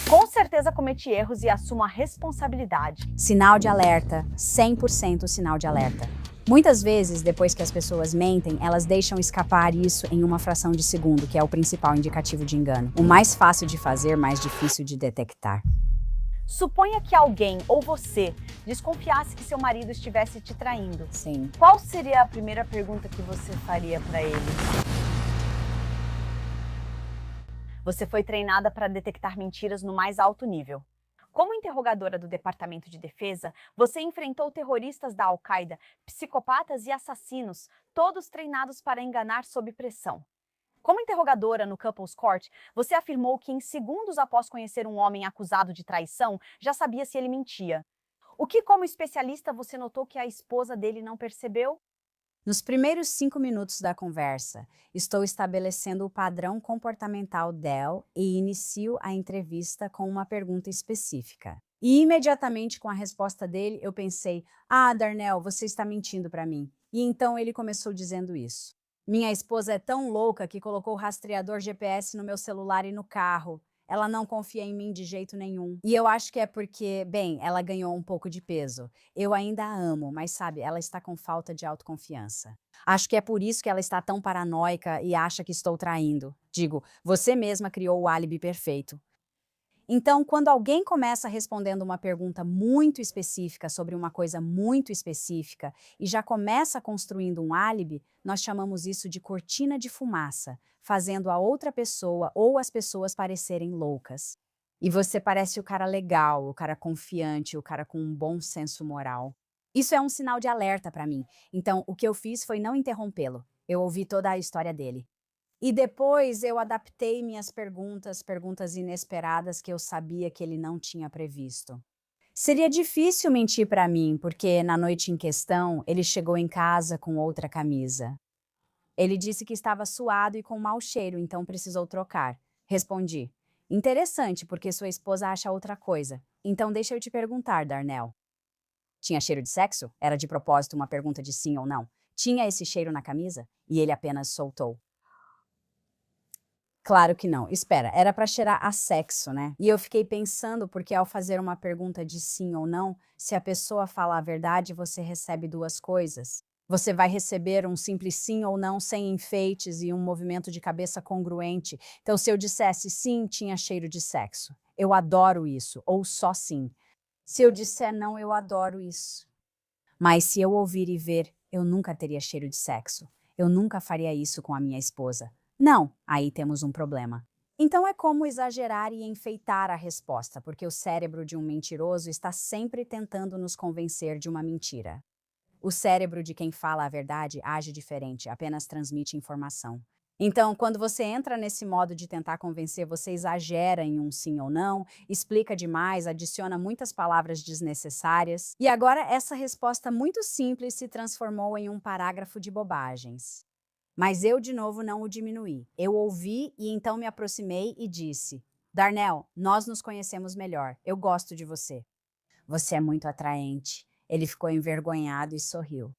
Com certeza cometi erros e assumo a responsabilidade. Sinal de alerta, 100% sinal de alerta. Muitas vezes, depois que as pessoas mentem, elas deixam escapar isso em uma fração de segundo, que é o principal indicativo de engano. O mais fácil de fazer, mais difícil de detectar. Suponha que alguém ou você desconfiasse que seu marido estivesse te traindo. Sim. Qual seria a primeira pergunta que você faria para ele? Você foi treinada para detectar mentiras no mais alto nível. Como interrogadora do Departamento de Defesa, você enfrentou terroristas da Al-Qaeda, psicopatas e assassinos, todos treinados para enganar sob pressão. Como interrogadora no Couples Court, você afirmou que em segundos após conhecer um homem acusado de traição, já sabia se ele mentia. O que, como especialista, você notou que a esposa dele não percebeu? Nos primeiros 5 minutos da conversa, estou estabelecendo o padrão comportamental dela e inicio a entrevista com uma pergunta específica. E imediatamente com a resposta dele, eu pensei: "Ah, Darnell, você está mentindo para mim." E então ele começou dizendo isso: "Minha esposa é tão louca que colocou o rastreador GPS no meu celular e no carro. Ela não confia em mim de jeito nenhum." E eu acho que é porque, bem, ela ganhou um pouco de peso. Eu ainda a amo, mas sabe, ela está com falta de autoconfiança. Acho que é por isso que ela está tão paranoica e acha que estou traindo. Digo, você mesma criou o álibi perfeito. Então, quando alguém começa respondendo uma pergunta muito específica sobre uma coisa muito específica e já começa construindo um álibi, nós chamamos isso de cortina de fumaça, fazendo a outra pessoa ou as pessoas parecerem loucas. E você parece o cara legal, o cara confiante, o cara com um bom senso moral. Isso é um sinal de alerta para mim. Então, o que eu fiz foi não interrompê-lo. Eu ouvi toda a história dele. E depois eu adaptei minhas perguntas inesperadas que eu sabia que ele não tinha previsto. Seria difícil mentir para mim, porque na noite em questão ele chegou em casa com outra camisa. Ele disse que estava suado e com mau cheiro, então precisou trocar. Respondi: "Interessante, porque sua esposa acha outra coisa. Então deixa eu te perguntar, Darnell. Tinha cheiro de sexo? Era de propósito uma pergunta de sim ou não. Tinha esse cheiro na camisa?" E ele apenas soltou: "Claro que não. Espera, era para cheirar a sexo, né?" E eu fiquei pensando, porque ao fazer uma pergunta de sim ou não, se a pessoa fala a verdade, você recebe duas coisas. Você vai receber um simples sim ou não sem enfeites e um movimento de cabeça congruente. Então, se eu dissesse sim, tinha cheiro de sexo. Eu adoro isso, ou só sim. Se eu disser não, eu adoro isso. Mas se eu ouvir e ver, eu nunca teria cheiro de sexo. Eu nunca faria isso com a minha esposa. Não, aí temos um problema. Então é como exagerar e enfeitar a resposta, porque o cérebro de um mentiroso está sempre tentando nos convencer de uma mentira. O cérebro de quem fala a verdade age diferente, apenas transmite informação. Então, quando você entra nesse modo de tentar convencer, você exagera em um sim ou não, explica demais, adiciona muitas palavras desnecessárias, e agora essa resposta muito simples se transformou em um parágrafo de bobagens. Mas eu de novo não o diminuí. Eu ouvi e então me aproximei e disse: "Darnell, nós nos conhecemos melhor. Eu gosto de você. Você é muito atraente." Ele ficou envergonhado e sorriu.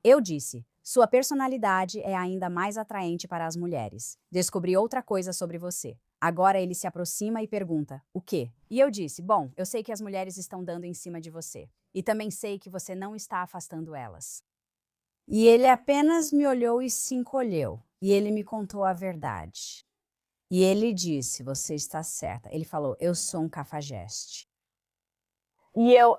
Eu disse: "Sua personalidade é ainda mais atraente para as mulheres. Descobri outra coisa sobre você." Agora ele se aproxima e pergunta: "O quê?" E eu disse: "Bom, eu sei que as mulheres estão dando em cima de você. E também sei que você não está afastando elas." E ele apenas me olhou e se encolheu. E ele me contou a verdade. E ele disse: "Você está certa." Ele falou: "Eu sou um cafajeste." E eu,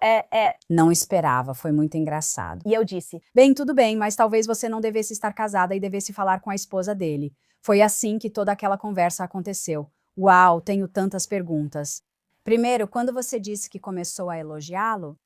Não esperava, foi muito engraçado. e eu disse: "Bem, tudo bem, mas talvez você não devesse estar casada e devesse falar com a esposa dele." Foi assim que toda aquela conversa aconteceu. Uau, tenho tantas perguntas. Primeiro, quando você disse que começou a elogiá-lo,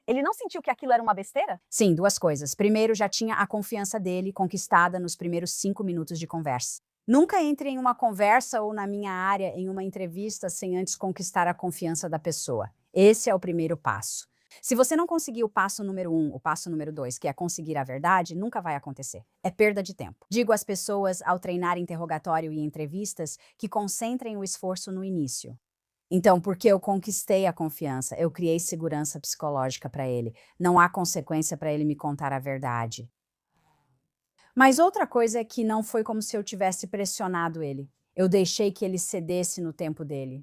ele não sentiu que aquilo era uma besteira? sim, duas coisas. Primeiro, já tinha a confiança dele conquistada nos primeiros 5 minutos de conversa. Nunca entre em uma conversa ou na minha área em uma entrevista sem antes conquistar a confiança da pessoa. Esse é o primeiro passo. Se você não conseguir o passo número 1, o passo número 2, que é conseguir a verdade, nunca vai acontecer. É perda de tempo. Digo às pessoas, ao treinar interrogatório e entrevistas, que concentrem o esforço no início. Então, porque eu conquistei a confiança, eu criei segurança psicológica para ele. Não há consequência para ele me contar a verdade. Mas outra coisa é que não foi como se eu tivesse pressionado ele. Eu deixei que ele cedesse no tempo dele.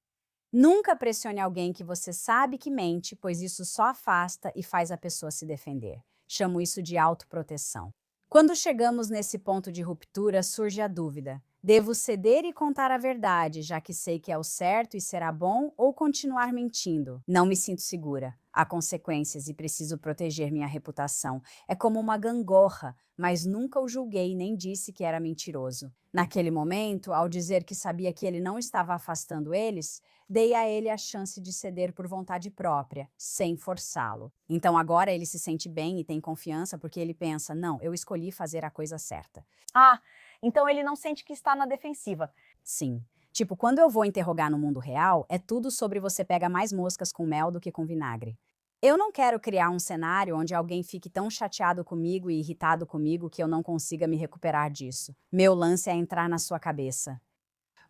Nunca pressione alguém que você sabe que mente, pois isso só afasta e faz a pessoa se defender. Chamo isso de autoproteção. Quando chegamos nesse ponto de ruptura, surge a dúvida. Devo ceder e contar a verdade, já que sei que é o certo e será bom, ou continuar mentindo? Não me sinto segura. Há consequências e preciso proteger minha reputação. É como uma gangorra, mas nunca o julguei nem disse que era mentiroso. Naquele momento, ao dizer que sabia que ele não estava afastando eles, dei a ele a chance de ceder por vontade própria, sem forçá-lo. Então agora ele se sente bem e tem confiança porque ele pensa: não, eu escolhi fazer a coisa certa. Ah, então ele não sente que está na defensiva. Sim. Tipo, quando eu vou interrogar no mundo real, é tudo sobre você pega mais moscas com mel do que com vinagre. Eu não quero criar um cenário onde alguém fique tão chateado comigo e irritado comigo que eu não consiga me recuperar disso. Meu lance é entrar na sua cabeça.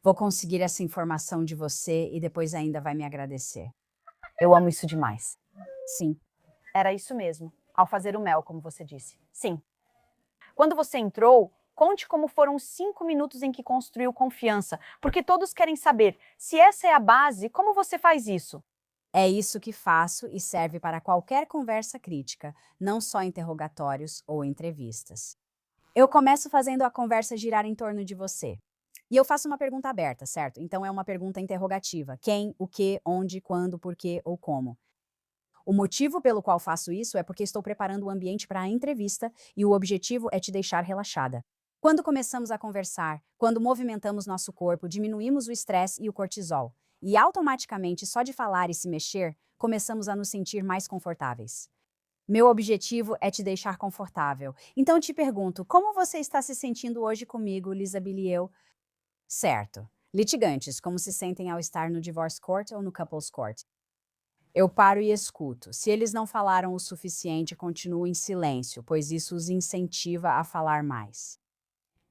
Vou conseguir essa informação de você e depois ainda vai me agradecer. Eu amo isso demais. Sim. Era isso mesmo, ao fazer o mel, como você disse. Sim. Quando você entrou, conte como foram os 5 minutos em que construiu confiança, porque todos querem saber, se essa é a base, como você faz isso? É isso que faço e serve para qualquer conversa crítica, não só interrogatórios ou entrevistas. Eu começo fazendo a conversa girar em torno de você. E eu faço uma pergunta aberta, certo? Então é uma pergunta interrogativa. Quem, o que, onde, quando, por quê ou como. O motivo pelo qual faço isso é porque estou preparando o ambiente para a entrevista e o objetivo é te deixar relaxada. Quando começamos a conversar, quando movimentamos nosso corpo, diminuímos o estresse e o cortisol. E automaticamente, só de falar e se mexer, começamos a nos sentir mais confortáveis. Meu objetivo é te deixar confortável. Então te pergunto, como você está se sentindo hoje comigo, Lisa Bilieu? Certo. Litigantes, como se sentem ao estar no divorce court ou no couples court? Eu paro e escuto. Se eles não falaram o suficiente, continuo em silêncio, pois isso os incentiva a falar mais.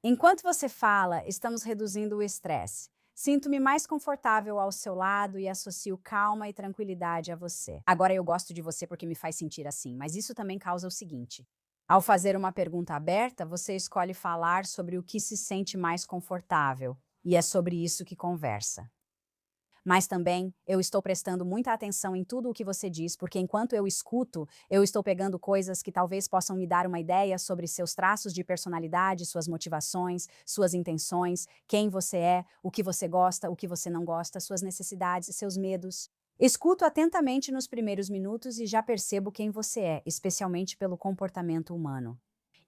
Enquanto você fala, estamos reduzindo o estresse. Sinto-me mais confortável ao seu lado e associo calma e tranquilidade a você. Agora eu gosto de você porque me faz sentir assim, mas isso também causa o seguinte. Ao fazer uma pergunta aberta, você escolhe falar sobre o que se sente mais confortável, e é sobre isso que conversa. Mas também eu estou prestando muita atenção em tudo o que você diz, porque enquanto eu escuto, eu estou pegando coisas que talvez possam me dar uma ideia sobre seus traços de personalidade, suas motivações, suas intenções, quem você é, o que você gosta, o que você não gosta, suas necessidades, seus medos. Escuto atentamente nos primeiros minutos e já percebo quem você é, especialmente pelo comportamento humano.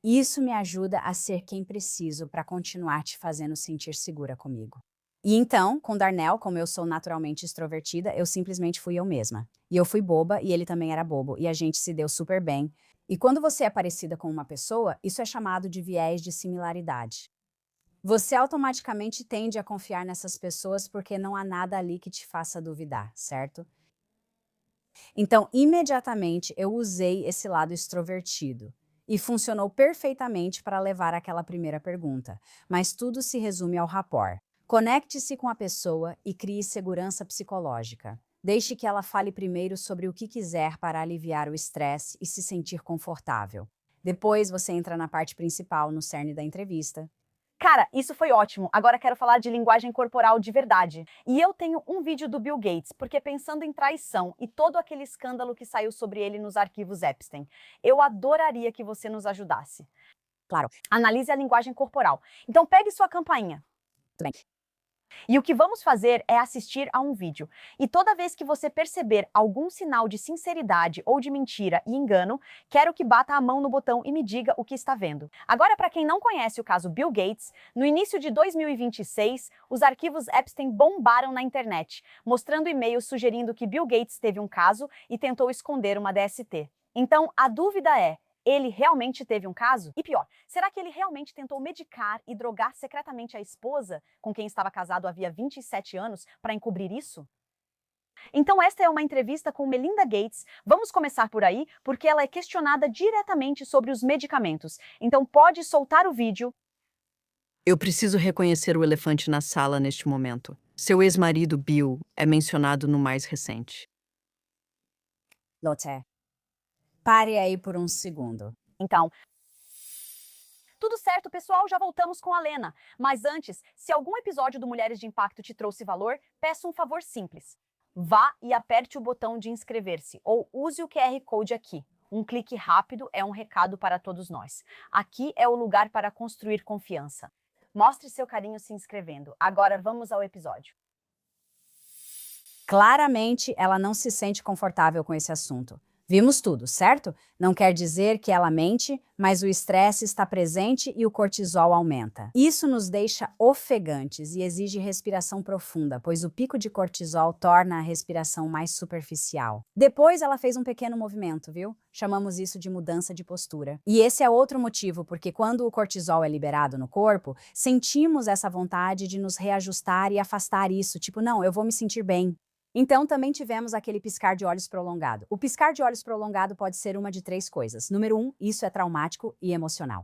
Isso me ajuda a ser quem preciso para continuar te fazendo sentir segura comigo. E então, com Darnell, como eu sou naturalmente extrovertida, eu simplesmente fui eu mesma. E eu fui boba e ele também era bobo, e a gente se deu super bem. E quando você é parecida com uma pessoa, isso é chamado de viés de similaridade. Você automaticamente tende a confiar nessas pessoas porque não há nada ali que te faça duvidar, certo? Então, imediatamente eu usei esse lado extrovertido. E funcionou perfeitamente para levar àquela primeira pergunta. Mas tudo se resume ao rapport. Conecte-se com a pessoa e crie segurança psicológica. Deixe que ela fale primeiro sobre o que quiser para aliviar o estresse e se sentir confortável. Depois você entra na parte principal, no cerne da entrevista. Cara, isso foi ótimo. Agora quero falar de linguagem corporal de verdade. E eu tenho um vídeo do Bill Gates, porque pensando em traição e todo aquele escândalo que saiu sobre ele nos arquivos Epstein, eu adoraria que você nos ajudasse. Claro. Analise a linguagem corporal. Então pegue sua campainha. Tudo bem. E o que vamos fazer é assistir a um vídeo. E toda vez que você perceber algum sinal de sinceridade ou de mentira e engano, quero que bata a mão no botão e me diga o que está vendo. Agora, para quem não conhece o caso Bill Gates, no início de 2026, os arquivos Epstein bombaram na internet, mostrando e-mails sugerindo que Bill Gates teve um caso e tentou esconder uma DST. Então, a dúvida é: ele realmente teve um caso? E pior, será que ele realmente tentou medicar e drogar secretamente a esposa, com quem estava casado havia 27 anos, para encobrir isso? Então esta é uma entrevista com Melinda Gates. Vamos começar por aí, porque ela é questionada diretamente sobre os medicamentos. Então pode soltar o vídeo. Eu preciso reconhecer o elefante na sala neste momento. Seu ex-marido, Bill, é mencionado no mais recente. Lotte, pare aí por um segundo. Então, tudo certo, pessoal, já voltamos com a Lena. Mas antes, se algum episódio do Mulheres de Impacto te trouxe valor, peço um favor simples. vá e aperte o botão de inscrever-se ou use o QR Code aqui. Um clique rápido é um recado para todos nós. Aqui é o lugar para construir confiança. Mostre seu carinho se inscrevendo. Agora vamos ao episódio. Claramente, ela não se sente confortável com esse assunto. Vimos tudo, certo? Não quer dizer que ela mente, mas o estresse está presente e o cortisol aumenta. Isso nos deixa ofegantes e exige respiração profunda, pois o pico de cortisol torna a respiração mais superficial. Depois ela fez um pequeno movimento, viu? Chamamos isso de mudança de postura. E esse é outro motivo, porque quando o cortisol é liberado no corpo, sentimos essa vontade de nos reajustar e afastar isso, tipo, não, eu vou me sentir bem. Então, também tivemos aquele piscar de olhos prolongado. O piscar de olhos prolongado pode ser uma de 3 coisas. Número 1, isso é traumático e emocional.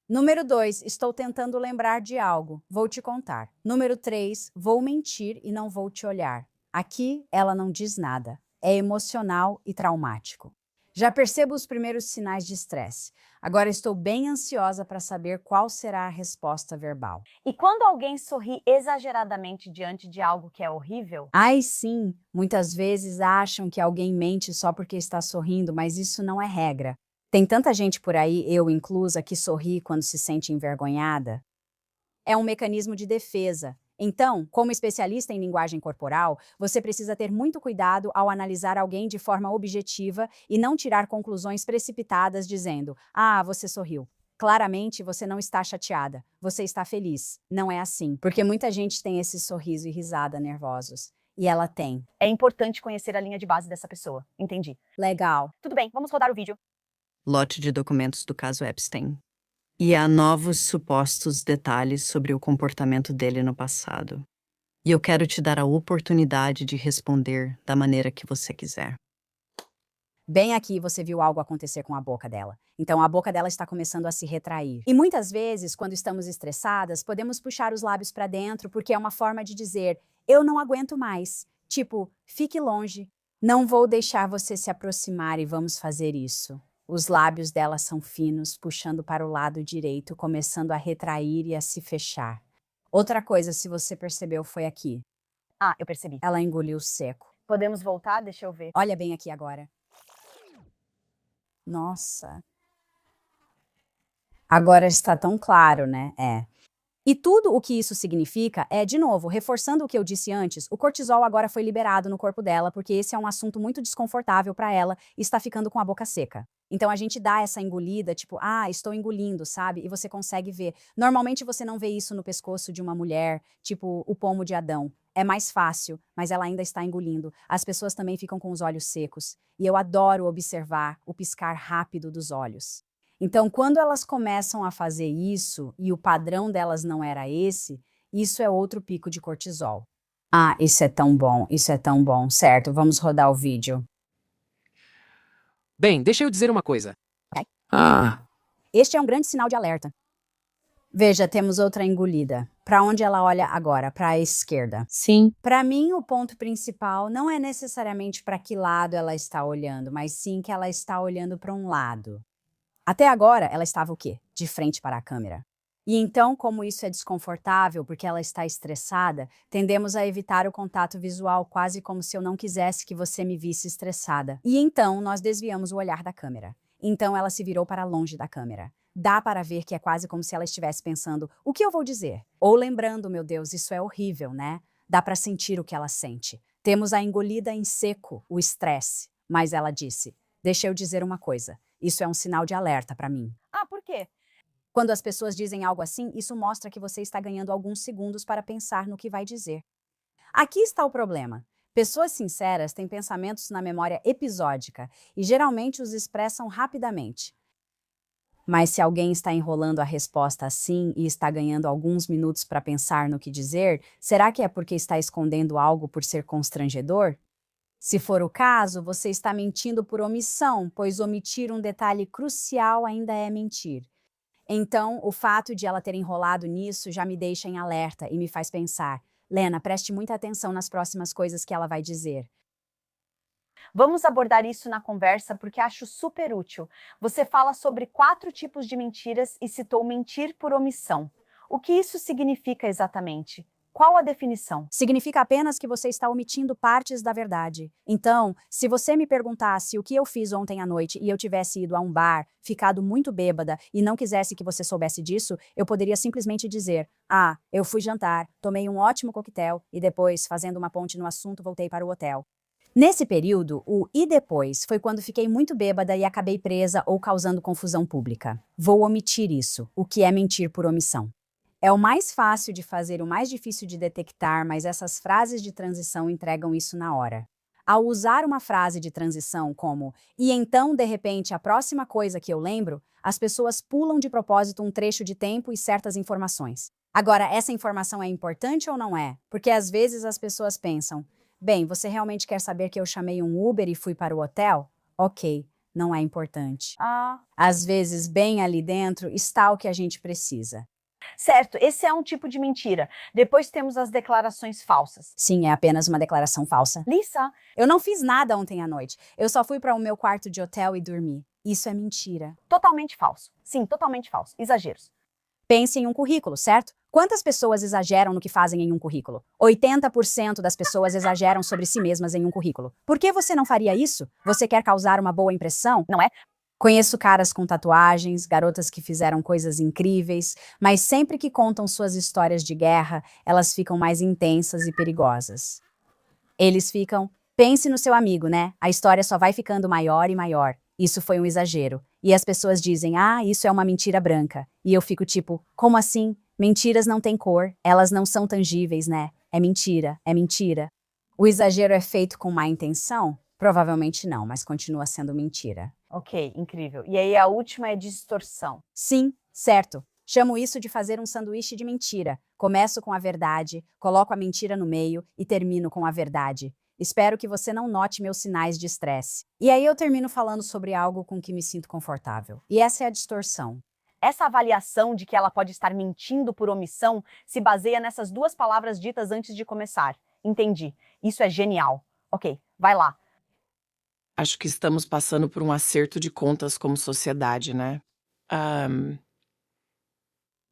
Número 2, estou tentando lembrar de algo. Vou te contar. Número 3, vou mentir e não vou te olhar. Aqui, ela não diz nada. É emocional e traumático. Já percebo os primeiros sinais de estresse. Agora estou bem ansiosa para saber qual será a resposta verbal. E quando alguém sorri exageradamente diante de algo que é horrível? Ai, sim, muitas vezes acham que alguém mente só porque está sorrindo, mas isso não é regra. Tem tanta gente por aí, eu inclusa, que sorri quando se sente envergonhada. É um mecanismo de defesa. Então, como especialista em linguagem corporal, você precisa ter muito cuidado ao analisar alguém de forma objetiva e não tirar conclusões precipitadas dizendo: "Ah, você sorriu." Claramente, você não está chateada, você está feliz. Não é assim, porque muita gente tem esse sorriso e risada nervosos. E ela tem. É importante conhecer a linha de base dessa pessoa. Entendi. Legal. Tudo bem, vamos rodar o vídeo. Lote de documentos do caso Epstein. E há novos supostos detalhes sobre o comportamento dele no passado. E eu quero te dar a oportunidade de responder da maneira que você quiser. Bem aqui você viu algo acontecer com a boca dela. Então a boca dela está começando a se retrair. E muitas vezes, quando estamos estressadas, podemos puxar os lábios para dentro porque é uma forma de dizer: eu não aguento mais. Tipo, fique longe. Não vou deixar você se aproximar e vamos fazer isso. Os lábios dela são finos, puxando para o lado direito, começando a retrair e a se fechar. Outra coisa, se você percebeu, foi aqui. Ah, eu percebi. Ela engoliu seco. Podemos voltar? Deixa eu ver. Olha bem aqui agora. Nossa. Agora está tão claro, né? É. E tudo o que isso significa é, de novo, reforçando o que eu disse antes, o cortisol agora foi liberado no corpo dela, porque esse é um assunto muito desconfortável para ela e está ficando com a boca seca. Então a gente dá essa engolida, tipo, ah, estou engolindo, sabe? E você consegue ver. Normalmente você não vê isso no pescoço de uma mulher, tipo o pomo de Adão. É mais fácil, mas ela ainda está engolindo. As pessoas também ficam com os olhos secos. E eu adoro observar o piscar rápido dos olhos. Então, quando elas começam a fazer isso, e o padrão delas não era esse, isso é outro pico de cortisol. Ah, isso é tão bom, certo, vamos rodar o vídeo. Bem, deixa eu dizer uma coisa. Ok. Ah, Este é um grande sinal de alerta. Veja, temos outra engolida. Para onde ela olha agora? Para a esquerda. Sim. Para mim, o ponto principal não é necessariamente para que lado ela está olhando, mas sim que ela está olhando para um lado. Até agora, ela estava o quê? De frente para a câmera. E então, como isso é desconfortável porque ela está estressada, tendemos a evitar o contato visual quase como se eu não quisesse que você me visse estressada. E então, nós desviamos o olhar da câmera. Então, ela se virou para longe da câmera. Dá para ver que é quase como se ela estivesse pensando, o que eu vou dizer? Ou lembrando, meu Deus, isso é horrível, né? Dá para sentir o que ela sente. Temos a engolida em seco, o estresse. Mas ela disse, deixa eu dizer uma coisa. Isso é um sinal de alerta para mim. Ah, por quê? Quando as pessoas dizem algo assim, isso mostra que você está ganhando alguns segundos para pensar no que vai dizer. Aqui está o problema. Pessoas sinceras têm pensamentos na memória episódica e geralmente os expressam rapidamente. Mas se alguém está enrolando a resposta assim e está ganhando alguns minutos para pensar no que dizer, será que é porque está escondendo algo por ser constrangedor? Se for o caso, você está mentindo por omissão, pois omitir um detalhe crucial ainda é mentir. Então, o fato de ela ter enrolado nisso já me deixa em alerta e me faz pensar, Lena, preste muita atenção nas próximas coisas que ela vai dizer. Vamos abordar isso na conversa porque acho super útil. Você fala sobre 4 tipos de mentiras e citou mentir por omissão. O que isso significa exatamente? Qual a definição? Significa apenas que você está omitindo partes da verdade. Então, se você me perguntasse o que eu fiz ontem à noite e eu tivesse ido a um bar, ficado muito bêbada e não quisesse que você soubesse disso, eu poderia simplesmente dizer: ah, eu fui jantar, tomei um ótimo coquetel e depois, fazendo uma ponte no assunto, voltei para o hotel. Nesse período, o "e depois" foi quando fiquei muito bêbada e acabei presa ou causando confusão pública. Vou omitir isso, o que é mentir por omissão. É o mais fácil de fazer, o mais difícil de detectar, mas essas frases de transição entregam isso na hora. Ao usar uma frase de transição como "e então, de repente, a próxima coisa que eu lembro", as pessoas pulam de propósito um trecho de tempo e certas informações. Agora, essa informação é importante ou não é? Porque às vezes as pessoas pensam: bem, você realmente quer saber que eu chamei um Uber e fui para o hotel? Ok, não é importante. Às vezes, bem ali dentro está o que a gente precisa. Certo, esse é um tipo de mentira. Depois temos as declarações falsas. Sim, é apenas uma declaração falsa. Lisa, Eu não fiz nada ontem à noite. Eu só fui para o meu quarto de hotel e dormi. Isso é mentira. totalmente falso. Sim, totalmente falso. Exageros. Pense em um currículo, certo? Quantas pessoas exageram no que fazem em um currículo? 80% das pessoas exageram sobre si mesmas em um currículo. Por que você não faria isso? Você quer causar uma boa impressão? Não é? Conheço caras com tatuagens, garotas que fizeram coisas incríveis, mas sempre que contam suas histórias de guerra, elas ficam mais intensas e perigosas. Eles ficam: pense no seu amigo, né? A história só vai ficando maior e maior. Isso foi um exagero. E as pessoas dizem: ah, isso é uma mentira branca. E eu fico tipo: como assim? Mentiras não têm cor, elas não são tangíveis, né? É mentira, é mentira. O exagero é feito com má intenção? Provavelmente não, mas continua sendo mentira. Ok, incrível. E aí a última é distorção. Sim, certo. Chamo isso de fazer um sanduíche de mentira. Começo com a verdade, coloco a mentira no meio e termino com a verdade. Espero que você não note meus sinais de estresse. E aí eu termino falando sobre algo com que me sinto confortável. E essa é a distorção. Essa avaliação de que ela pode estar mentindo por omissão se baseia nessas duas palavras ditas antes de começar. Entendi. Isso é genial. Ok, vai lá. Acho que estamos passando por um acerto de contas como sociedade, né? Ahn,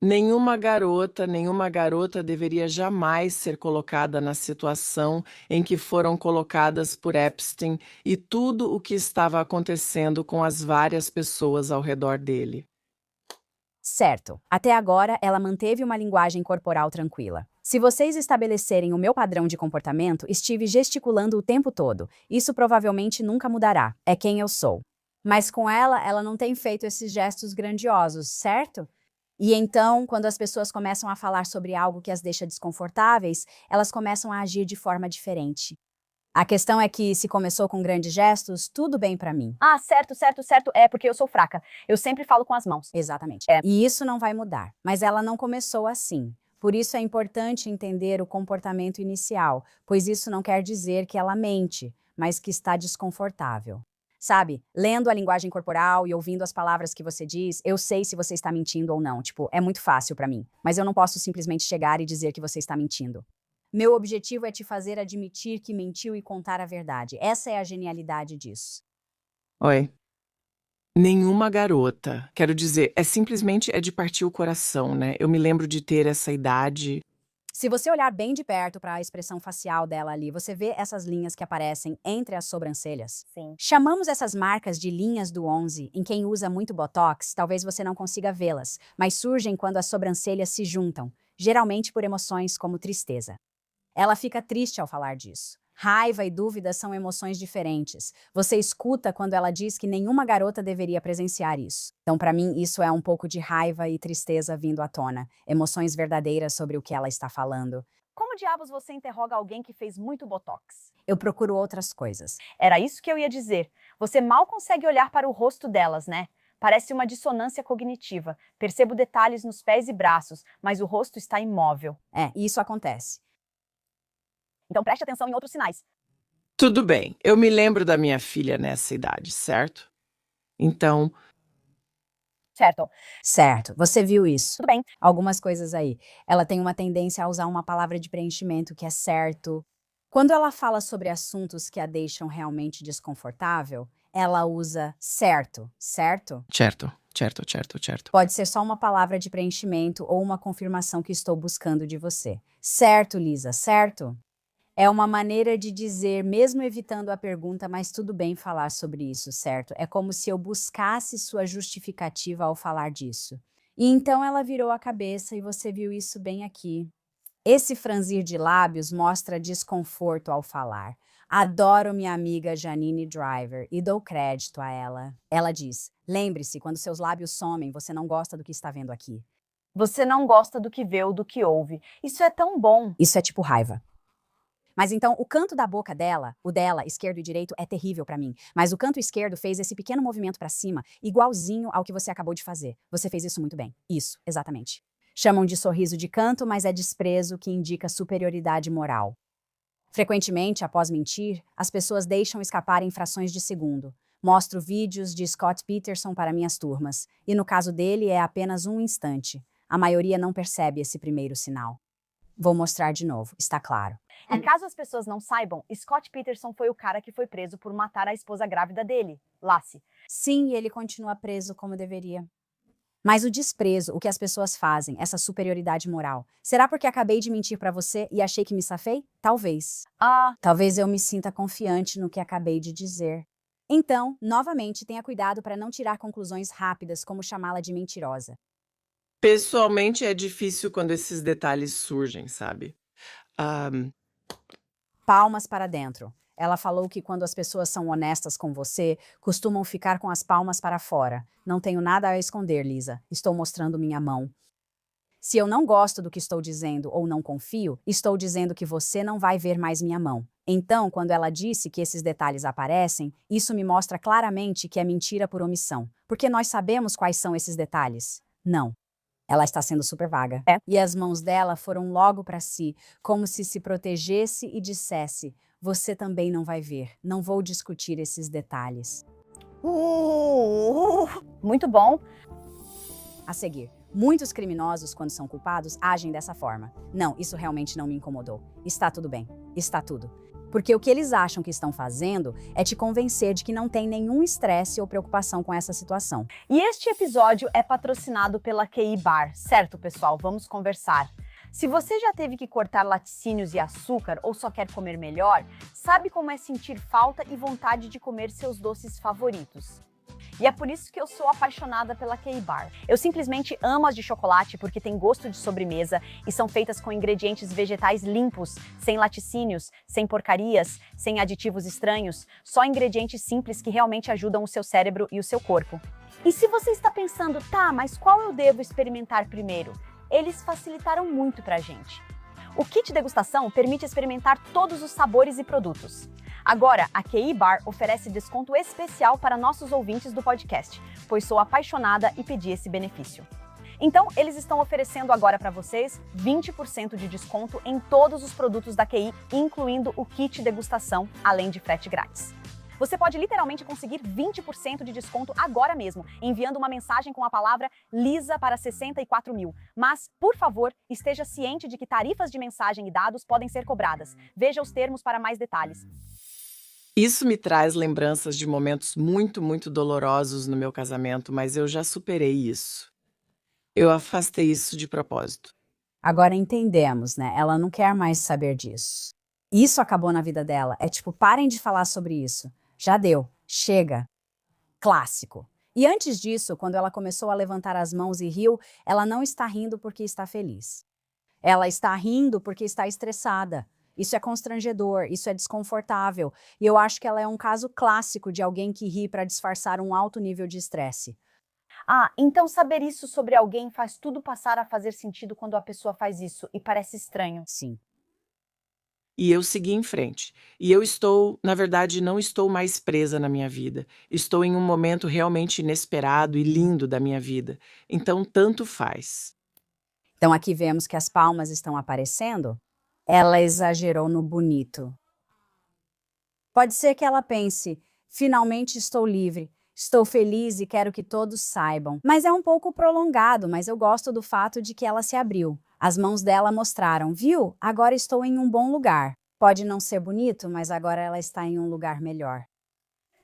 nenhuma garota deveria jamais ser colocada na situação em que foram colocadas por Epstein e tudo o que estava acontecendo com as várias pessoas ao redor dele. Certo. Até agora, ela manteve uma linguagem corporal tranquila. Se vocês estabelecerem o meu padrão de comportamento, estive gesticulando o tempo todo. Isso provavelmente nunca mudará. É quem eu sou. Mas com ela não tem feito esses gestos grandiosos, certo? E então, quando as pessoas começam a falar sobre algo que as deixa desconfortáveis, elas começam a agir de forma diferente. A questão é que, se começou com grandes gestos, tudo bem pra mim. Ah, certo, certo, certo. É porque eu sou fraca. Eu sempre falo com as mãos. Exatamente. É. E isso não vai mudar. Mas ela não começou assim. Por isso é importante entender o comportamento inicial, pois isso não quer dizer que ela mente, mas que está desconfortável. Sabe, lendo a linguagem corporal e ouvindo as palavras que você diz, eu sei se você está mentindo ou não. Tipo, é muito fácil pra mim. Mas eu não posso simplesmente chegar e dizer que você está mentindo. Meu objetivo é te fazer admitir que mentiu e contar a verdade. Essa é a genialidade disso. Oi. Nenhuma garota. Quero dizer, simplesmente de partir o coração, né? Eu me lembro de ter essa idade. Se você olhar bem de perto para a expressão facial dela ali, você vê essas linhas que aparecem entre as sobrancelhas. Sim. Chamamos essas marcas de linhas do 11. Em quem usa muito botox, talvez você não consiga vê-las, mas surgem quando as sobrancelhas se juntam, geralmente por emoções como tristeza. Ela fica triste ao falar disso. Raiva e dúvida são emoções diferentes. Você escuta quando ela diz que nenhuma garota deveria presenciar isso. Então, para mim, isso é um pouco de raiva e tristeza vindo à tona. Emoções verdadeiras sobre o que ela está falando. Como diabos você interroga alguém que fez muito botox? Eu procuro outras coisas. Era isso que eu ia dizer. Você mal consegue olhar para o rosto delas, né? Parece uma dissonância cognitiva. Percebo detalhes nos pés e braços, mas o rosto está imóvel. Isso acontece. Então preste atenção em outros sinais. Tudo bem, eu me lembro da minha filha nessa idade, certo? Então, Certo. Certo, você viu isso. Tudo bem. Algumas coisas aí. Ela tem uma tendência a usar uma palavra de preenchimento que é certo. Quando ela fala sobre assuntos que a deixam realmente desconfortável, ela usa certo, certo? Certo, certo, certo, certo. Pode ser só uma palavra de preenchimento ou uma confirmação que estou buscando de você. Certo, Lisa, certo? É uma maneira de dizer, mesmo evitando a pergunta, mas tudo bem falar sobre isso, certo? É como se eu buscasse sua justificativa ao falar disso. E então ela virou a cabeça e você viu isso bem aqui. Esse franzir de lábios mostra desconforto ao falar. Adoro minha amiga Janine Driver e dou crédito a ela. Ela diz: lembre-se, quando seus lábios somem, você não gosta do que está vendo aqui. Você não gosta do que vê ou do que ouve. Isso é tão bom. Isso é tipo raiva. Mas então, o canto da boca dela, o dela, esquerdo e direito, é terrível pra mim. Mas o canto esquerdo fez esse pequeno movimento pra cima, igualzinho ao que você acabou de fazer. Você fez isso muito bem. Isso, exatamente. Chamam de sorriso de canto, mas é desprezo que indica superioridade moral. Frequentemente, após mentir, as pessoas deixam escapar em frações de segundo. Mostro vídeos de Scott Peterson para minhas turmas, e no caso dele é apenas um instante. A maioria não percebe esse primeiro sinal. Vou mostrar de novo, está claro. E caso as pessoas não saibam, Scott Peterson foi o cara que foi preso por matar a esposa grávida dele, Lassie. Sim, ele continua preso como deveria. Mas o desprezo, o que as pessoas fazem, essa superioridade moral, será porque acabei de mentir pra você e achei que me safei? Talvez. Talvez eu me sinta confiante no que acabei de dizer. Então, novamente, tenha cuidado para não tirar conclusões rápidas como chamá-la de mentirosa. Pessoalmente, é difícil quando esses detalhes surgem, sabe? Ah, Palmas para dentro. Ela falou que quando as pessoas são honestas com você, costumam ficar com as palmas para fora. Não tenho nada a esconder, Lisa. Estou mostrando minha mão. Se eu não gosto do que estou dizendo ou não confio, estou dizendo que você não vai ver mais minha mão. Então, quando ela disse que esses detalhes aparecem, isso me mostra claramente que é mentira por omissão. Porque nós sabemos quais são esses detalhes. Não. Ela está sendo super vaga. E as mãos dela foram logo para si, como se protegesse e dissesse: você também não vai ver. Não vou discutir esses detalhes. Muito bom. A seguir, muitos criminosos, quando são culpados, agem dessa forma. Não, isso realmente não me incomodou. Está tudo bem. Está tudo. Porque o que eles acham que estão fazendo é te convencer de que não tem nenhum estresse ou preocupação com essa situação. E este episódio é patrocinado pela QI Bar, certo, pessoal? Vamos conversar. Se você já teve que cortar laticínios e açúcar ou só quer comer melhor, sabe como é sentir falta e vontade de comer seus doces favoritos. E é por isso que eu sou apaixonada pela QI Bar. Eu simplesmente amo as de chocolate porque tem gosto de sobremesa e são feitas com ingredientes vegetais limpos, sem laticínios, sem porcarias, sem aditivos estranhos, só ingredientes simples que realmente ajudam o seu cérebro e o seu corpo. E se você está pensando, tá, mas qual eu devo experimentar primeiro? Eles facilitaram muito pra gente. O kit degustação permite experimentar todos os sabores e produtos. Agora, a QI Bar oferece desconto especial para nossos ouvintes do podcast, pois sou apaixonada e pedi esse benefício. Então, eles estão oferecendo agora para vocês 20% de desconto em todos os produtos da QI, incluindo o kit degustação, além de frete grátis. Você pode literalmente conseguir 20% de desconto agora mesmo, enviando uma mensagem com a palavra Lisa para 64 mil. Mas, por favor, esteja ciente de que tarifas de mensagem e dados podem ser cobradas. Veja os termos para mais detalhes. isso me traz lembranças de momentos muito, muito dolorosos no meu casamento, mas eu já superei isso. Eu afastei isso de propósito. Agora entendemos, né? Ela não quer mais saber disso. Isso acabou na vida dela. É tipo, parem de falar sobre isso. Já deu. Chega. Clássico. E antes disso, quando ela começou a levantar as mãos e riu, ela não está rindo porque está feliz. Ela está rindo porque está estressada. Isso é constrangedor, isso é desconfortável. E eu acho que ela é um caso clássico de alguém que ri para disfarçar um alto nível de estresse. Então saber isso sobre alguém faz tudo passar a fazer sentido quando a pessoa faz isso e parece estranho. Sim. E eu segui em frente. E eu estou, na verdade, não estou mais presa na minha vida. Estou em um momento realmente inesperado e lindo da minha vida. Então, tanto faz. Então aqui vemos que as palmas estão aparecendo. Ela exagerou no bonito. Pode ser que ela pense, finalmente estou livre, estou feliz e quero que todos saibam. Mas é um pouco prolongado, mas eu gosto do fato de que ela se abriu. As mãos dela mostraram, viu? Agora estou em um bom lugar. Pode não ser bonito, mas agora ela está em um lugar melhor.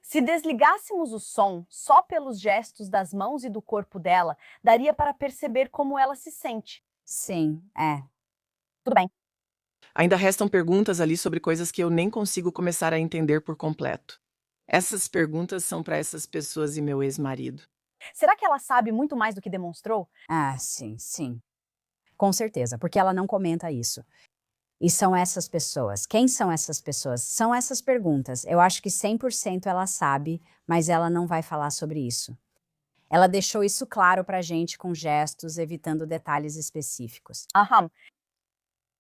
Se desligássemos o som só pelos gestos das mãos e do corpo dela, daria para perceber como ela se sente. Sim, é. Tudo bem. Ainda restam perguntas ali sobre coisas que eu nem consigo começar a entender por completo. Essas perguntas são para essas pessoas e meu ex-marido. Será que ela sabe muito mais do que demonstrou? Ah, sim, sim. Com certeza, porque ela não comenta isso. E são essas pessoas. Quem são essas pessoas? São essas perguntas. Eu acho que 100% ela sabe, mas ela não vai falar sobre isso. Ela deixou isso claro pra gente com gestos, evitando detalhes específicos. Aham.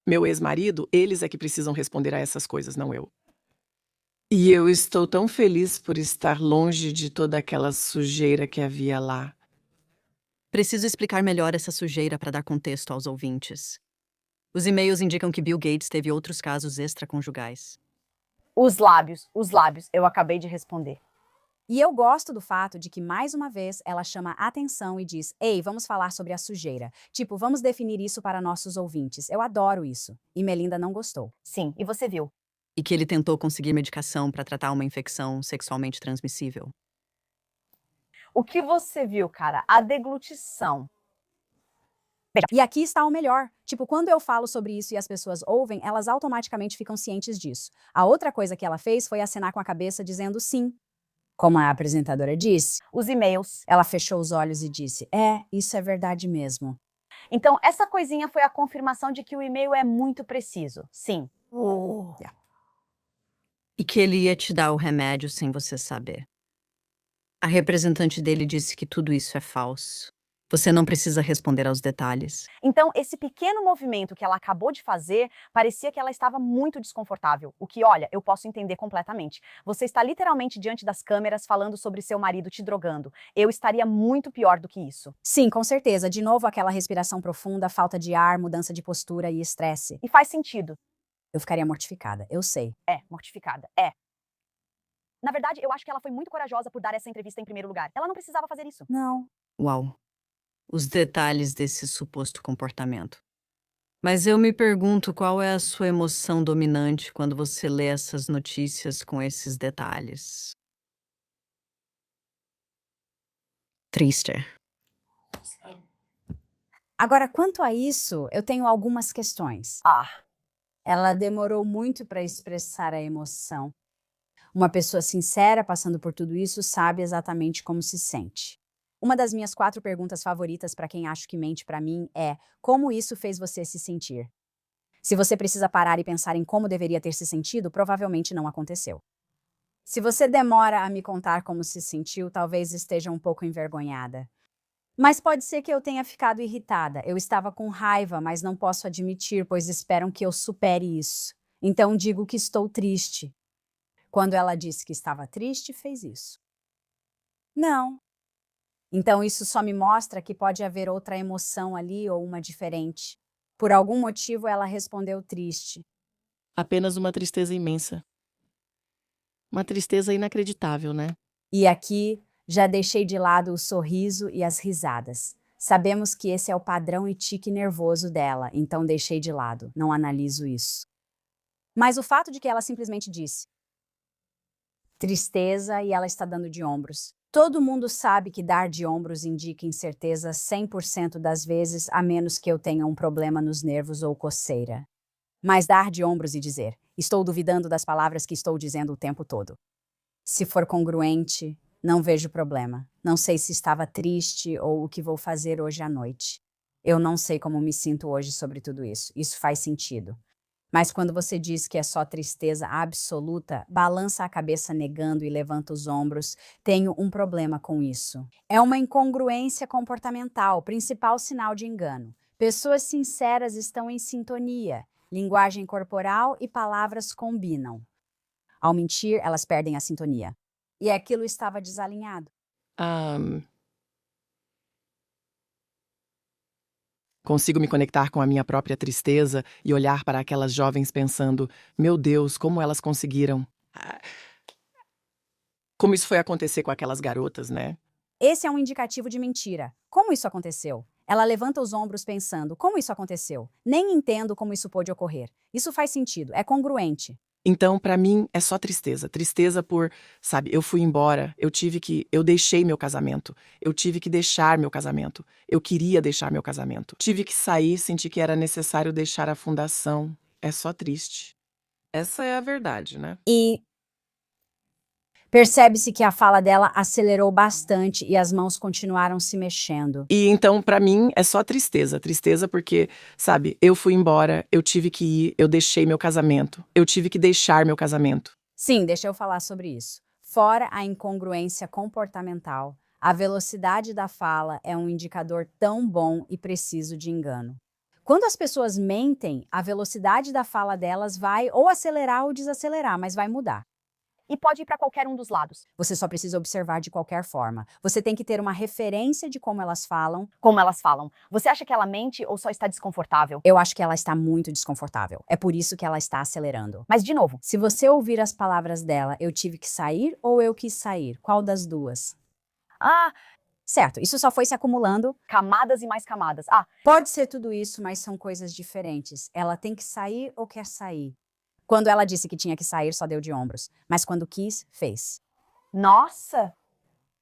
Meu ex-marido, eles é que precisam responder a essas coisas, não eu. E eu estou tão feliz por estar longe de toda aquela sujeira que havia lá. Preciso explicar melhor essa sujeira para dar contexto aos ouvintes. Os e-mails indicam que Bill Gates teve outros casos extraconjugais. Os lábios, eu acabei de responder. E eu gosto do fato de que, mais uma vez, ela chama atenção e diz: Ei, vamos falar sobre a sujeira. Tipo, vamos definir isso para nossos ouvintes. Eu adoro isso. E Melinda não gostou. Sim, e você viu? E que ele tentou conseguir medicação para tratar uma infecção sexualmente transmissível. O que você viu, cara? A deglutição. E aqui está o melhor. Tipo, quando eu falo sobre isso e as pessoas ouvem, elas automaticamente ficam cientes disso. A outra coisa que ela fez foi acenar com a cabeça dizendo sim. Como a apresentadora disse, Os e-mails. ela fechou os olhos e disse: É, isso é verdade mesmo. Então, essa coisinha foi a confirmação de que o e-mail é muito preciso. Sim. E que ele ia te dar o remédio sem você saber. A representante dele disse que tudo isso é falso. Você não precisa responder aos detalhes. Então, esse pequeno movimento que ela acabou de fazer, parecia que ela estava muito desconfortável. O que, olha, eu posso entender completamente. Você está literalmente diante das câmeras falando sobre seu marido te drogando. Eu estaria muito pior do que isso. Sim, com certeza. De novo, aquela respiração profunda, falta de ar, mudança de postura e estresse. E faz sentido. Eu ficaria mortificada, eu sei. É, mortificada. É. Na verdade, eu acho que ela foi muito corajosa por dar essa entrevista em primeiro lugar. Ela não precisava fazer isso. Não. Uau! Os detalhes desse suposto comportamento. Mas eu me pergunto qual é a sua emoção dominante quando você lê essas notícias com esses detalhes. Triste. Agora, quanto a isso, eu tenho algumas questões. Ah, Ela demorou muito para expressar a emoção. Uma pessoa sincera, passando por tudo isso, sabe exatamente como se sente. Uma das minhas 4 perguntas favoritas para quem acho que mente para mim é: como isso fez você se sentir? Se você precisa parar e pensar em como deveria ter se sentido, provavelmente não aconteceu. Se você demora a me contar como se sentiu, talvez esteja um pouco envergonhada. Mas pode ser que eu tenha ficado irritada. Eu estava com raiva, mas não posso admitir, pois esperam que eu supere isso. Então digo que estou triste. Quando ela disse que estava triste, fez isso. Não. Então isso só me mostra que pode haver outra emoção ali ou uma diferente. Por algum motivo ela respondeu triste. Apenas uma tristeza imensa. Uma tristeza inacreditável, né? E aqui já deixei de lado o sorriso e as risadas. Sabemos que esse é o padrão e tique nervoso dela, então deixei de lado, não analiso isso. Mas o fato de que ela simplesmente disse tristeza e ela está dando de ombros. Todo mundo sabe que dar de ombros indica incerteza 100% das vezes, a menos que eu tenha um problema nos nervos ou coceira. Mas dar de ombros e dizer, estou duvidando das palavras que estou dizendo o tempo todo. Se for congruente, não vejo problema. Não sei se estava triste ou o que vou fazer hoje à noite. Eu não sei como me sinto hoje sobre tudo isso. Isso faz sentido. Mas quando você diz que é só tristeza absoluta, balança a cabeça negando e levanta os ombros, tenho um problema com isso. É uma incongruência comportamental, principal sinal de engano. Pessoas sinceras estão em sintonia. Linguagem corporal e palavras combinam. Ao mentir, elas perdem a sintonia. E aquilo estava desalinhado. Consigo me conectar com a minha própria tristeza e olhar para aquelas jovens pensando, meu Deus, como elas conseguiram. Como isso foi acontecer com aquelas garotas, né? Esse é um indicativo de mentira. Como isso aconteceu? Ela levanta os ombros pensando, como isso aconteceu? Nem entendo como isso pôde ocorrer. Isso faz sentido, é congruente. Então, pra mim, é só tristeza. Tristeza por, sabe, eu fui embora, eu deixei meu casamento. Eu tive que deixar meu casamento. Eu queria deixar meu casamento. Tive que sair, senti que era necessário deixar a fundação. É só triste. Essa é a verdade, né? E percebe-se que a fala dela acelerou bastante e as mãos continuaram se mexendo. E então, pra mim, é só tristeza. Tristeza porque, sabe, eu fui embora, eu tive que ir, eu deixei meu casamento. Eu tive que deixar meu casamento. Sim, deixa eu falar sobre isso. Fora a incongruência comportamental, a velocidade da fala é um indicador tão bom e preciso de engano. Quando as pessoas mentem, a velocidade da fala delas vai ou acelerar ou desacelerar, mas vai mudar. E pode ir para qualquer um dos lados. Você só precisa observar de qualquer forma. Você tem que ter uma referência de como elas falam. Como elas falam. Você acha que ela mente ou só está desconfortável? Eu acho que ela está muito desconfortável. É por isso que ela está acelerando. Mas, de novo, Se você ouvir as palavras dela, eu tive que sair ou eu quis sair? Qual das duas? Certo, isso só foi se acumulando. camadas e mais camadas. Pode ser tudo isso, mas são coisas diferentes. Ela tem que sair ou quer sair? Quando ela disse que tinha que sair, só deu de ombros. Mas quando quis, fez. Nossa!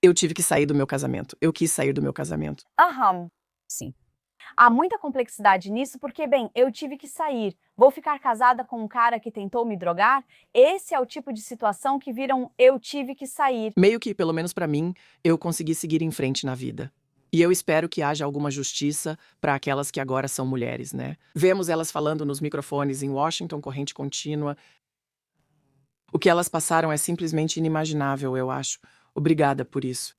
Eu tive que sair do meu casamento. Eu quis sair do meu casamento. Aham. Sim. Há muita complexidade nisso porque, bem, eu tive que sair. Vou ficar casada com um cara que tentou me drogar? Esse é o tipo de situação que viram eu tive que sair. Meio que, pelo menos pra mim, eu consegui seguir em frente na vida. E eu espero que haja alguma justiça para aquelas que agora são mulheres, né? Vemos elas falando nos microfones em Washington, corrente contínua. O que elas passaram é simplesmente inimaginável, eu acho. Obrigada por isso.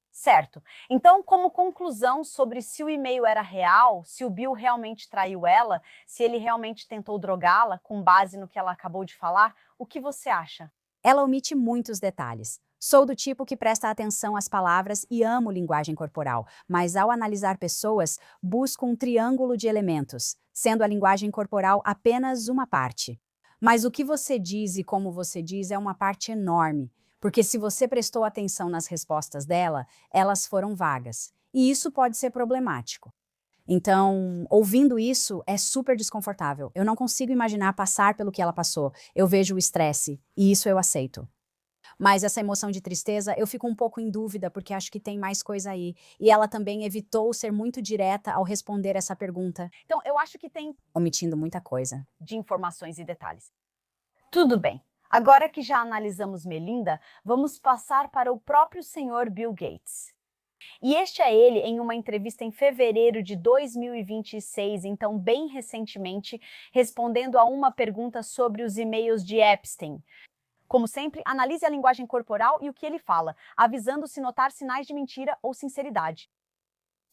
Certo. Então, como conclusão sobre se o e-mail era real, se o Bill realmente traiu ela, se ele realmente tentou drogá-la, com base no que ela acabou de falar, o que você acha? Ela omite muitos detalhes. Sou do tipo que presta atenção às palavras e amo linguagem corporal, mas ao analisar pessoas, busco um triângulo de elementos, sendo a linguagem corporal apenas uma parte. Mas o que você diz e como você diz é uma parte enorme, porque se você prestou atenção nas respostas dela, elas foram vagas, e isso pode ser problemático. Então, ouvindo isso é super desconfortável. Eu não consigo imaginar passar pelo que ela passou. Eu vejo o estresse, e isso eu aceito. Mas essa emoção de tristeza, eu fico um pouco em dúvida, porque acho que tem mais coisa aí. E ela também evitou ser muito direta ao responder essa pergunta, Então, eu acho que tem omitindo muita coisa. de informações e detalhes. Tudo bem. Agora que já analisamos Melinda, vamos passar para o próprio senhor Bill Gates. E este é ele em uma entrevista em fevereiro de 2026, então bem recentemente, respondendo a uma pergunta sobre os e-mails de Epstein. Como sempre, analise a linguagem corporal e o que ele fala, avisando se notar sinais de mentira ou sinceridade.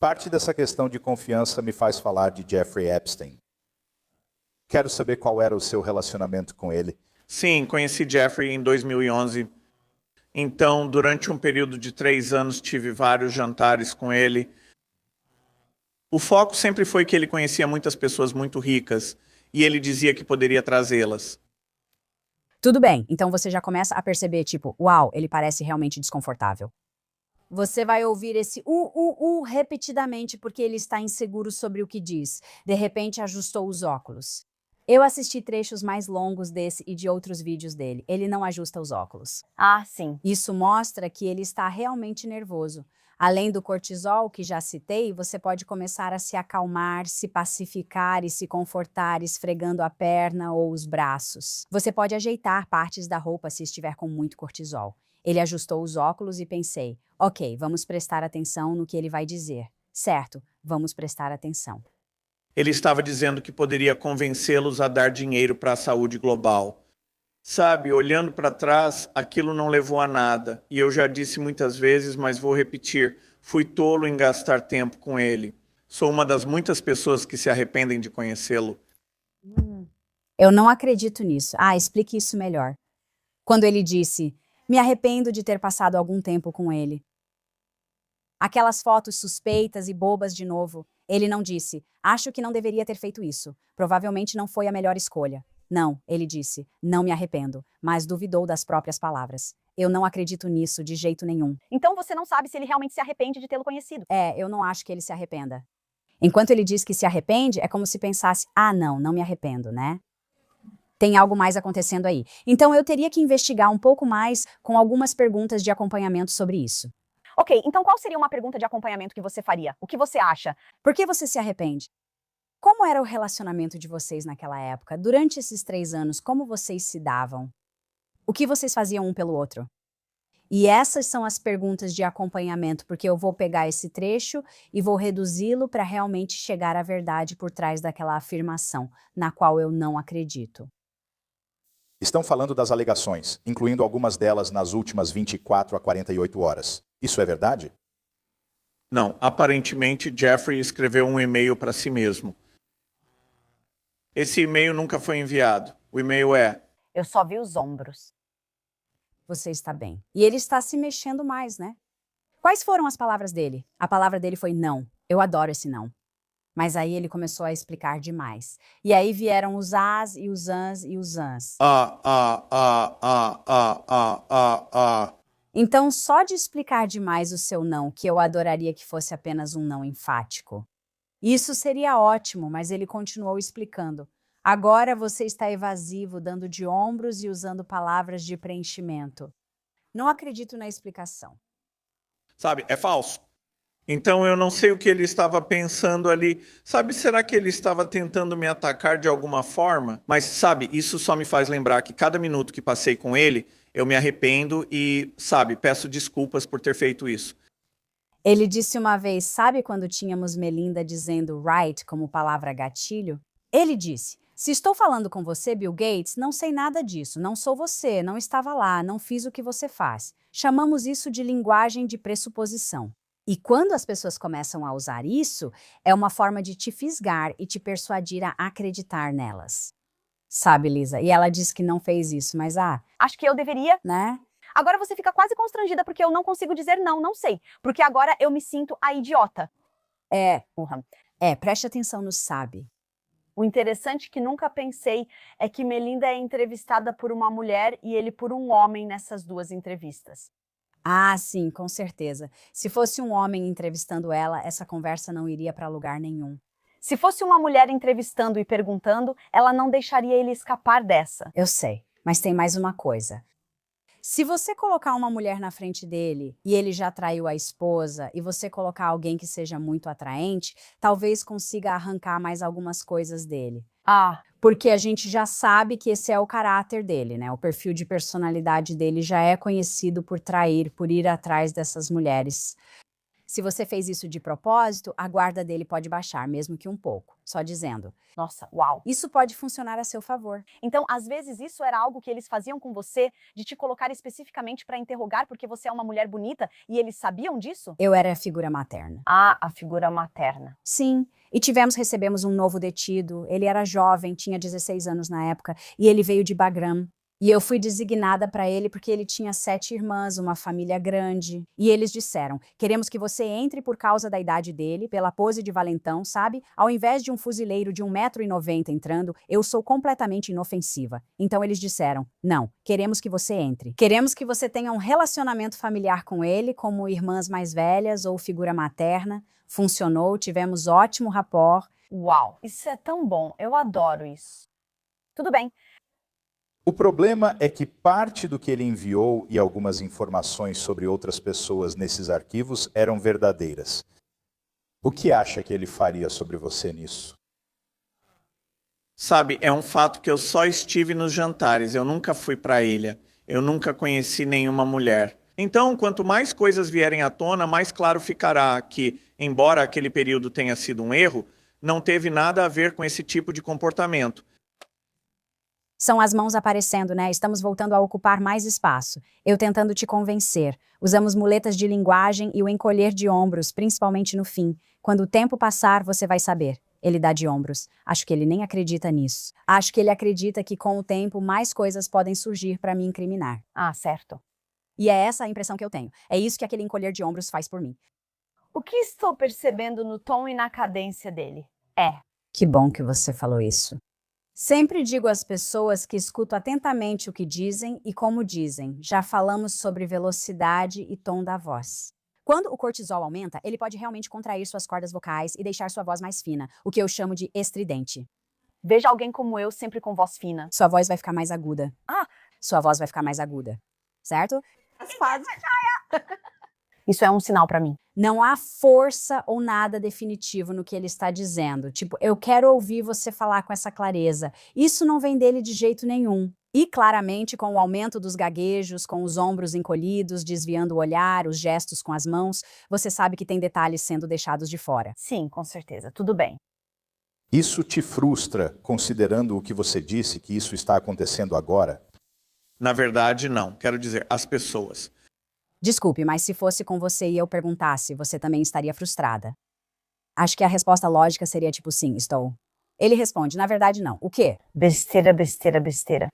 Parte dessa questão de confiança me faz falar de Jeffrey Epstein. Quero saber qual era o seu relacionamento com ele. Sim, conheci Jeffrey em 2011. Então, durante um período de 3 anos, tive vários jantares com ele. O foco sempre foi que ele conhecia muitas pessoas muito ricas e ele dizia que poderia trazê-las. Tudo bem, então você já começa a perceber, tipo, uau, ele parece realmente desconfortável. Você vai ouvir esse repetidamente porque ele está inseguro sobre o que diz. De repente, ajustou os óculos. Eu assisti trechos mais longos desse e de outros vídeos dele. Ele não ajusta os óculos. Sim. Isso mostra que ele está realmente nervoso. Além do cortisol que já citei, você pode começar a se acalmar, se pacificar e se confortar esfregando a perna ou os braços. Você pode ajeitar partes da roupa se estiver com muito cortisol. Ele ajustou os óculos e pensei, ok, vamos prestar atenção no que ele vai dizer. Certo, vamos prestar atenção. Ele estava dizendo que poderia convencê-los a dar dinheiro para a saúde global. Sabe, olhando para trás, aquilo não levou a nada. E eu já disse muitas vezes, mas vou repetir, fui tolo em gastar tempo com ele. Sou uma das muitas pessoas que se arrependem de conhecê-lo. Eu não acredito nisso. Explique isso melhor. Quando ele disse, me arrependo de ter passado algum tempo com ele. Aquelas fotos suspeitas e bobas de novo. Ele não disse, acho que não deveria ter feito isso. Provavelmente não foi a melhor escolha. Não, ele disse, não me arrependo, mas duvidou das próprias palavras. Eu não acredito nisso de jeito nenhum. Então você não sabe se ele realmente se arrepende de tê-lo conhecido. Eu não acho que ele se arrependa. Enquanto ele diz que se arrepende, é como se pensasse, não me arrependo, né? Tem algo mais acontecendo aí. Então eu teria que investigar um pouco mais com algumas perguntas de acompanhamento sobre isso. Ok, então qual seria uma pergunta de acompanhamento que você faria? O que você acha? Por que você se arrepende? Como era o relacionamento de vocês naquela época? Durante esses 3 anos, como vocês se davam? O que vocês faziam um pelo outro? E essas são as perguntas de acompanhamento, porque eu vou pegar esse trecho e vou reduzi-lo para realmente chegar à verdade por trás daquela afirmação, na qual eu não acredito. Estão falando das alegações, incluindo algumas delas nas últimas 24 a 48 horas. Isso é verdade? Não, aparentemente Jeffrey escreveu um e-mail para si mesmo. Esse e-mail nunca foi enviado. O e-mail é: Eu só vi os ombros. Você está bem. E ele está se mexendo mais, né? Quais foram as palavras dele? A palavra dele foi não. Eu adoro esse não. Mas aí ele começou a explicar demais. E aí vieram os as e os ans e os ans. Então, só de explicar demais o seu não, que eu adoraria que fosse apenas um não enfático. Isso seria ótimo, mas ele continuou explicando. Agora você está evasivo, dando de ombros e usando palavras de preenchimento. Não acredito na explicação. Sabe, é falso. Então eu não sei o que ele estava pensando ali. Sabe, será que ele estava tentando me atacar de alguma forma? Mas, sabe, isso só me faz lembrar que cada minuto que passei com ele, eu me arrependo e, sabe, peço desculpas por ter feito isso. Ele disse uma vez, sabe quando tínhamos Melinda dizendo right como palavra gatilho? Ele disse, se estou falando com você, Bill Gates, não sei nada disso, não sou você, não estava lá, não fiz o que você faz. Chamamos isso de linguagem de pressuposição. E quando as pessoas começam a usar isso, é uma forma de te fisgar e te persuadir a acreditar nelas. Sabe, Lisa? E ela disse que não fez isso, mas Acho que eu deveria. né? Agora você fica quase constrangida porque eu não consigo dizer não, não sei. Porque agora eu me sinto a idiota. Uhum. Preste atenção no sabe. O interessante que nunca pensei é que Melinda é entrevistada por uma mulher e ele por um homem nessas duas entrevistas. Ah, sim, com certeza. Se fosse um homem entrevistando ela, essa conversa não iria para lugar nenhum. Se fosse uma mulher entrevistando e perguntando, ela não deixaria ele escapar dessa. Eu sei, mas tem mais uma coisa. Se você colocar uma mulher na frente dele e ele já traiu a esposa e você colocar alguém que seja muito atraente, talvez consiga arrancar mais algumas coisas dele. Porque a gente já sabe que esse é o caráter dele, né? O perfil de personalidade dele já é conhecido por trair, por ir atrás dessas mulheres. Se você fez isso de propósito, a guarda dele pode baixar, mesmo que um pouco. Só dizendo. Nossa, uau. Isso pode funcionar a seu favor. Então, às vezes, isso era algo que eles faziam com você, de te colocar especificamente para interrogar porque você é uma mulher bonita e eles sabiam disso? Eu era a figura materna. A figura materna. Sim, e recebemos um novo detido. Ele era jovem, tinha 16 anos na época, e ele veio de Bagram. E eu fui designada para ele porque ele tinha 7 irmãs, uma família grande. E eles disseram, queremos que você entre por causa da idade dele, pela pose de valentão, sabe? Ao invés de um fuzileiro de 1,90 m entrando, eu sou completamente inofensiva. Então eles disseram, não, queremos que você entre. Queremos que você tenha um relacionamento familiar com ele, como irmãs mais velhas ou figura materna. Funcionou, tivemos ótimo rapport. Uau, isso é tão bom, eu adoro isso. Tudo bem. O problema é que parte do que ele enviou e algumas informações sobre outras pessoas nesses arquivos eram verdadeiras. O que acha que ele faria sobre você nisso? Sabe, é um fato que eu só estive nos jantares, eu nunca fui para a ilha, eu nunca conheci nenhuma mulher. Então, quanto mais coisas vierem à tona, mais claro ficará que, embora aquele período tenha sido um erro, não teve nada a ver com esse tipo de comportamento. São as mãos aparecendo, né? Estamos voltando a ocupar mais espaço. Eu tentando te convencer. Usamos muletas de linguagem e o encolher de ombros, principalmente no fim. Quando o tempo passar, você vai saber. Ele dá de ombros. Acho que ele nem acredita nisso. Acho que ele acredita que com o tempo mais coisas podem surgir para me incriminar. Certo. E é essa a impressão que eu tenho. É isso que aquele encolher de ombros faz por mim. O que estou percebendo no tom e na cadência dele? Que bom que você falou isso. Sempre digo às pessoas que escuto atentamente o que dizem e como dizem. Já falamos sobre velocidade e tom da voz. Quando o cortisol aumenta, ele pode realmente contrair suas cordas vocais e deixar sua voz mais fina, o que eu chamo de estridente. Veja alguém como eu, sempre com voz fina. Sua voz vai ficar mais aguda. Ah. Sua voz vai ficar mais aguda. Certo? Isso é um sinal pra mim. Não há força ou nada definitivo no que ele está dizendo. Tipo, eu quero ouvir você falar com essa clareza. Isso não vem dele de jeito nenhum. E claramente, com o aumento dos gaguejos, com os ombros encolhidos, desviando o olhar, os gestos com as mãos, você sabe que tem detalhes sendo deixados de fora. Sim, com certeza. Tudo bem. Isso te frustra, considerando o que você disse, que isso está acontecendo agora? Na verdade, não. Quero dizer, as pessoas. Desculpe, mas se fosse com você e eu perguntasse, você também estaria frustrada. Acho que a resposta lógica seria tipo, sim, estou. Ele responde, na verdade não. O quê? Besteira, besteira, besteira.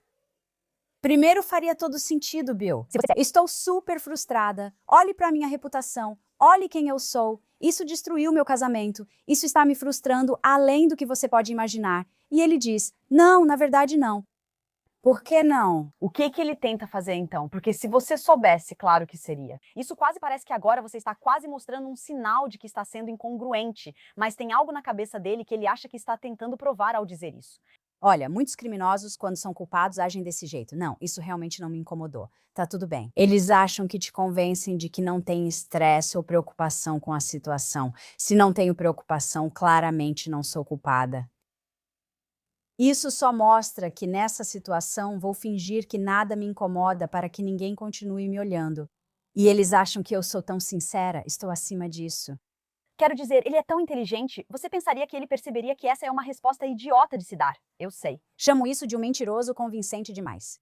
Primeiro faria todo sentido, Bill. Se você estou super frustrada. Olhe para minha reputação. Olhe quem eu sou. Isso destruiu meu casamento. Isso está me frustrando além do que você pode imaginar. E ele diz, não, na verdade não. Por que não? O que ele tenta fazer então? Porque se você soubesse, claro que seria. Isso quase parece que agora você está quase mostrando um sinal de que está sendo incongruente, mas tem algo na cabeça dele que ele acha que está tentando provar ao dizer isso. Olha, muitos criminosos, quando são culpados, agem desse jeito. Não, isso realmente não me incomodou. Tá tudo bem. Eles acham que te convencem de que não tem estresse ou preocupação com a situação. Se não tenho preocupação, claramente não sou culpada. Isso só mostra que nessa situação vou fingir que nada me incomoda para que ninguém continue me olhando. E eles acham que eu sou tão sincera, estou acima disso. Quero dizer, ele é tão inteligente, você pensaria que ele perceberia que essa é uma resposta idiota de se dar. Eu sei. Chamo isso de um mentiroso convincente demais.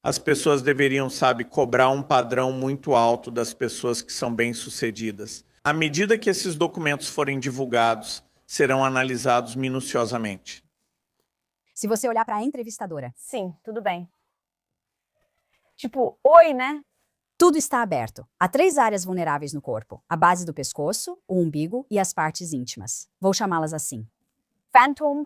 As pessoas deveriam, sabe, cobrar um padrão muito alto das pessoas que são bem-sucedidas. À medida que esses documentos forem divulgados, serão analisados minuciosamente. Se você olhar para a entrevistadora, Sim, tudo bem. Tipo, oi, né? tudo está aberto. Há 3 áreas vulneráveis no corpo: a base do pescoço, o umbigo e as partes íntimas. Vou chamá-las assim. Phantom.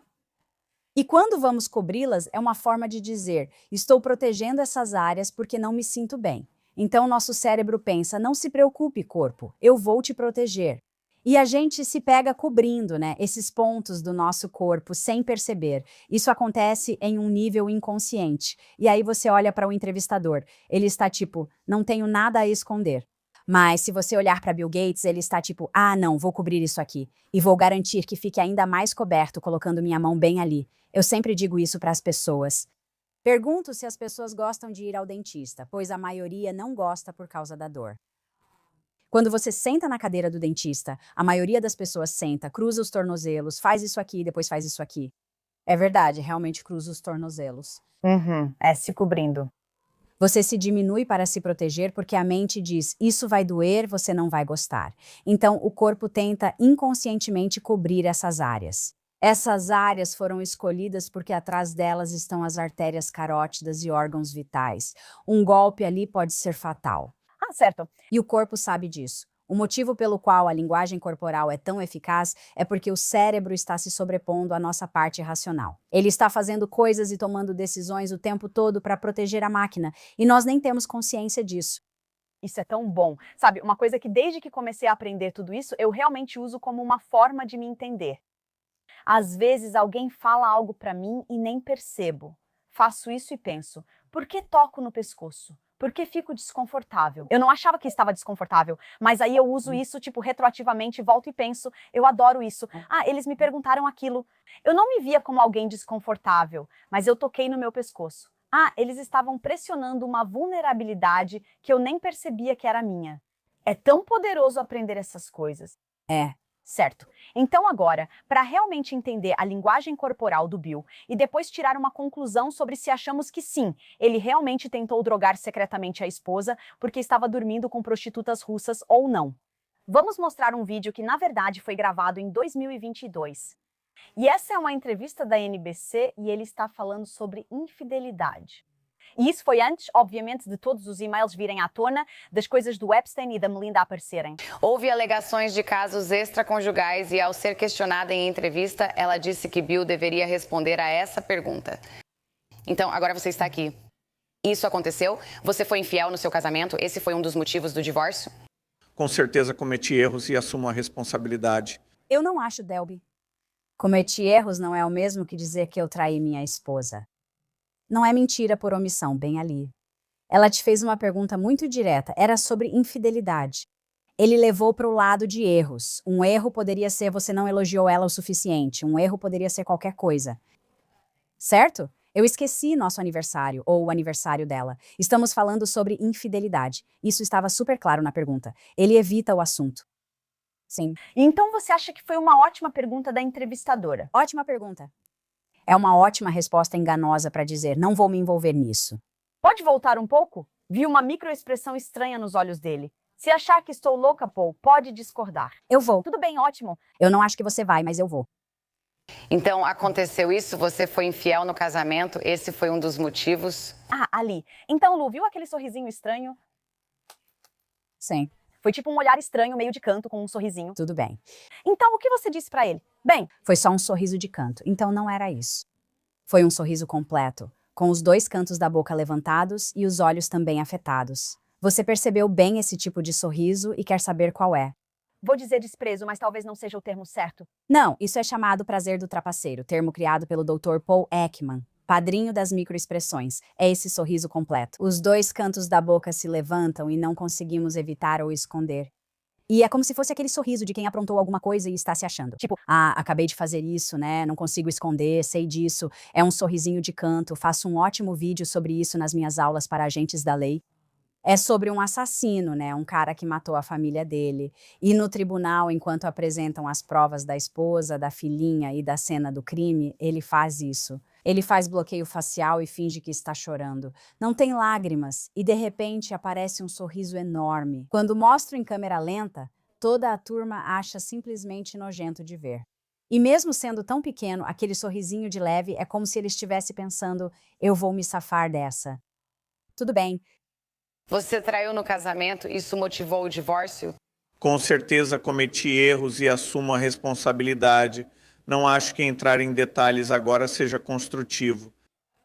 E quando vamos cobri-las, é uma forma de dizer, estou protegendo essas áreas porque não me sinto bem. Então nosso cérebro pensa, não se preocupe, corpo, eu vou te proteger. E a gente se pega cobrindo, né, esses pontos do nosso corpo sem perceber. Isso acontece em um nível inconsciente. E aí você olha para o entrevistador, ele está tipo, não tenho nada a esconder. Mas se você olhar para Bill Gates, ele está tipo, ah não, vou cobrir isso aqui. E vou garantir que fique ainda mais coberto colocando minha mão bem ali. Eu sempre digo isso para as pessoas. Pergunto se as pessoas gostam de ir ao dentista, pois a maioria não gosta por causa da dor. Quando você senta na cadeira do dentista, a maioria das pessoas senta, cruza os tornozelos, faz isso aqui, depois faz isso aqui. É verdade, realmente cruza os tornozelos. Se cobrindo. Você se diminui para se proteger porque a mente diz, isso vai doer, você não vai gostar. Então, o corpo tenta inconscientemente cobrir essas áreas. Essas áreas foram escolhidas porque atrás delas estão as artérias carótidas e órgãos vitais. Um golpe ali pode ser fatal. Ah, certo. E o corpo sabe disso. O motivo pelo qual a linguagem corporal é tão eficaz é porque o cérebro está se sobrepondo à nossa parte racional. Ele está fazendo coisas e tomando decisões o tempo todo para proteger a máquina, e nós nem temos consciência disso. Isso é tão bom. Sabe, uma coisa que desde que comecei a aprender tudo isso, eu realmente uso como uma forma de me entender. Às vezes alguém fala algo para mim e nem percebo. Faço isso e penso, por que toco no pescoço? Por que fico desconfortável? Eu não achava que estava desconfortável, mas aí eu uso isso, tipo, retroativamente, volto e penso, eu adoro isso. Ah, eles me perguntaram aquilo. Eu não me via como alguém desconfortável, mas eu toquei no meu pescoço. Ah, eles estavam pressionando uma vulnerabilidade que eu nem percebia que era minha. É tão poderoso aprender essas coisas. Certo. Então agora, para realmente entender a linguagem corporal do Bill e depois tirar uma conclusão sobre se achamos que sim, ele realmente tentou drogar secretamente a esposa porque estava dormindo com prostitutas russas ou não. Vamos mostrar um vídeo que na verdade foi gravado em 2022. E essa é uma entrevista da NBC e ele está falando sobre infidelidade. E isso foi antes, obviamente, de todos os e-mails virem à tona, das coisas do Epstein e da Melinda aparecerem. Houve alegações de casos extraconjugais e, ao ser questionada em entrevista, ela disse que Bill deveria responder a essa pergunta. Então, agora você está aqui. Isso aconteceu? Você foi infiel no seu casamento? Esse foi um dos motivos do divórcio? Com certeza cometi erros e assumo a responsabilidade. Eu não acho, Delby. Cometi erros não é o mesmo que dizer que eu traí minha esposa. Não é mentira por omissão, bem ali. Ela te fez uma pergunta muito direta, era sobre infidelidade. Ele levou para o lado de erros. Um erro poderia ser você não elogiou ela o suficiente. Um erro poderia ser qualquer coisa. Certo? Eu esqueci nosso aniversário, ou o aniversário dela. Estamos falando sobre infidelidade. Isso estava super claro na pergunta. Ele evita o assunto. Sim. Então você acha que foi uma ótima pergunta da entrevistadora? Ótima pergunta. É uma ótima resposta enganosa para dizer, não vou me envolver nisso. Pode voltar um pouco? Vi uma microexpressão estranha nos olhos dele. Se achar que estou louca, Paul, pode discordar. Eu vou. Tudo bem, ótimo. Eu não acho que você vai, mas eu vou. Então, aconteceu isso, você foi infiel no casamento, esse foi um dos motivos. Ah, ali. Então, Lu, viu aquele sorrisinho estranho? Sim, Foi tipo um olhar estranho, meio de canto, com um sorrisinho. tudo bem. Então, o que você disse pra ele? Bem, Foi só um sorriso de canto, então não era isso. Foi um sorriso completo, com os dois cantos da boca levantados e os olhos também afetados. Você percebeu bem esse tipo de sorriso e quer saber qual é. vou dizer desprezo, mas talvez não seja o termo certo. Não, isso é chamado prazer do trapaceiro, termo criado pelo Dr. Paul Ekman, padrinho das microexpressões. É esse sorriso completo. Os dois cantos da boca se levantam e não conseguimos evitar ou esconder. E é como se fosse aquele sorriso de quem aprontou alguma coisa e está se achando. Tipo, acabei de fazer isso, né? Não consigo esconder, sei disso. É um sorrisinho de canto, faço um ótimo vídeo sobre isso nas minhas aulas para agentes da lei. É sobre um assassino, né? Um cara que matou a família dele. E no tribunal, enquanto apresentam as provas da esposa, da filhinha e da cena do crime, ele faz isso. Ele faz bloqueio facial e finge que está chorando. Não tem lágrimas e, de repente, aparece um sorriso enorme. Quando mostro em câmera lenta, toda a turma acha simplesmente nojento de ver. E mesmo sendo tão pequeno, aquele sorrisinho de leve é como se ele estivesse pensando, eu vou me safar dessa. Tudo bem. Você traiu no casamento, isso motivou o divórcio? Com certeza cometi erros e assumo a responsabilidade. Não acho que entrar em detalhes agora seja construtivo.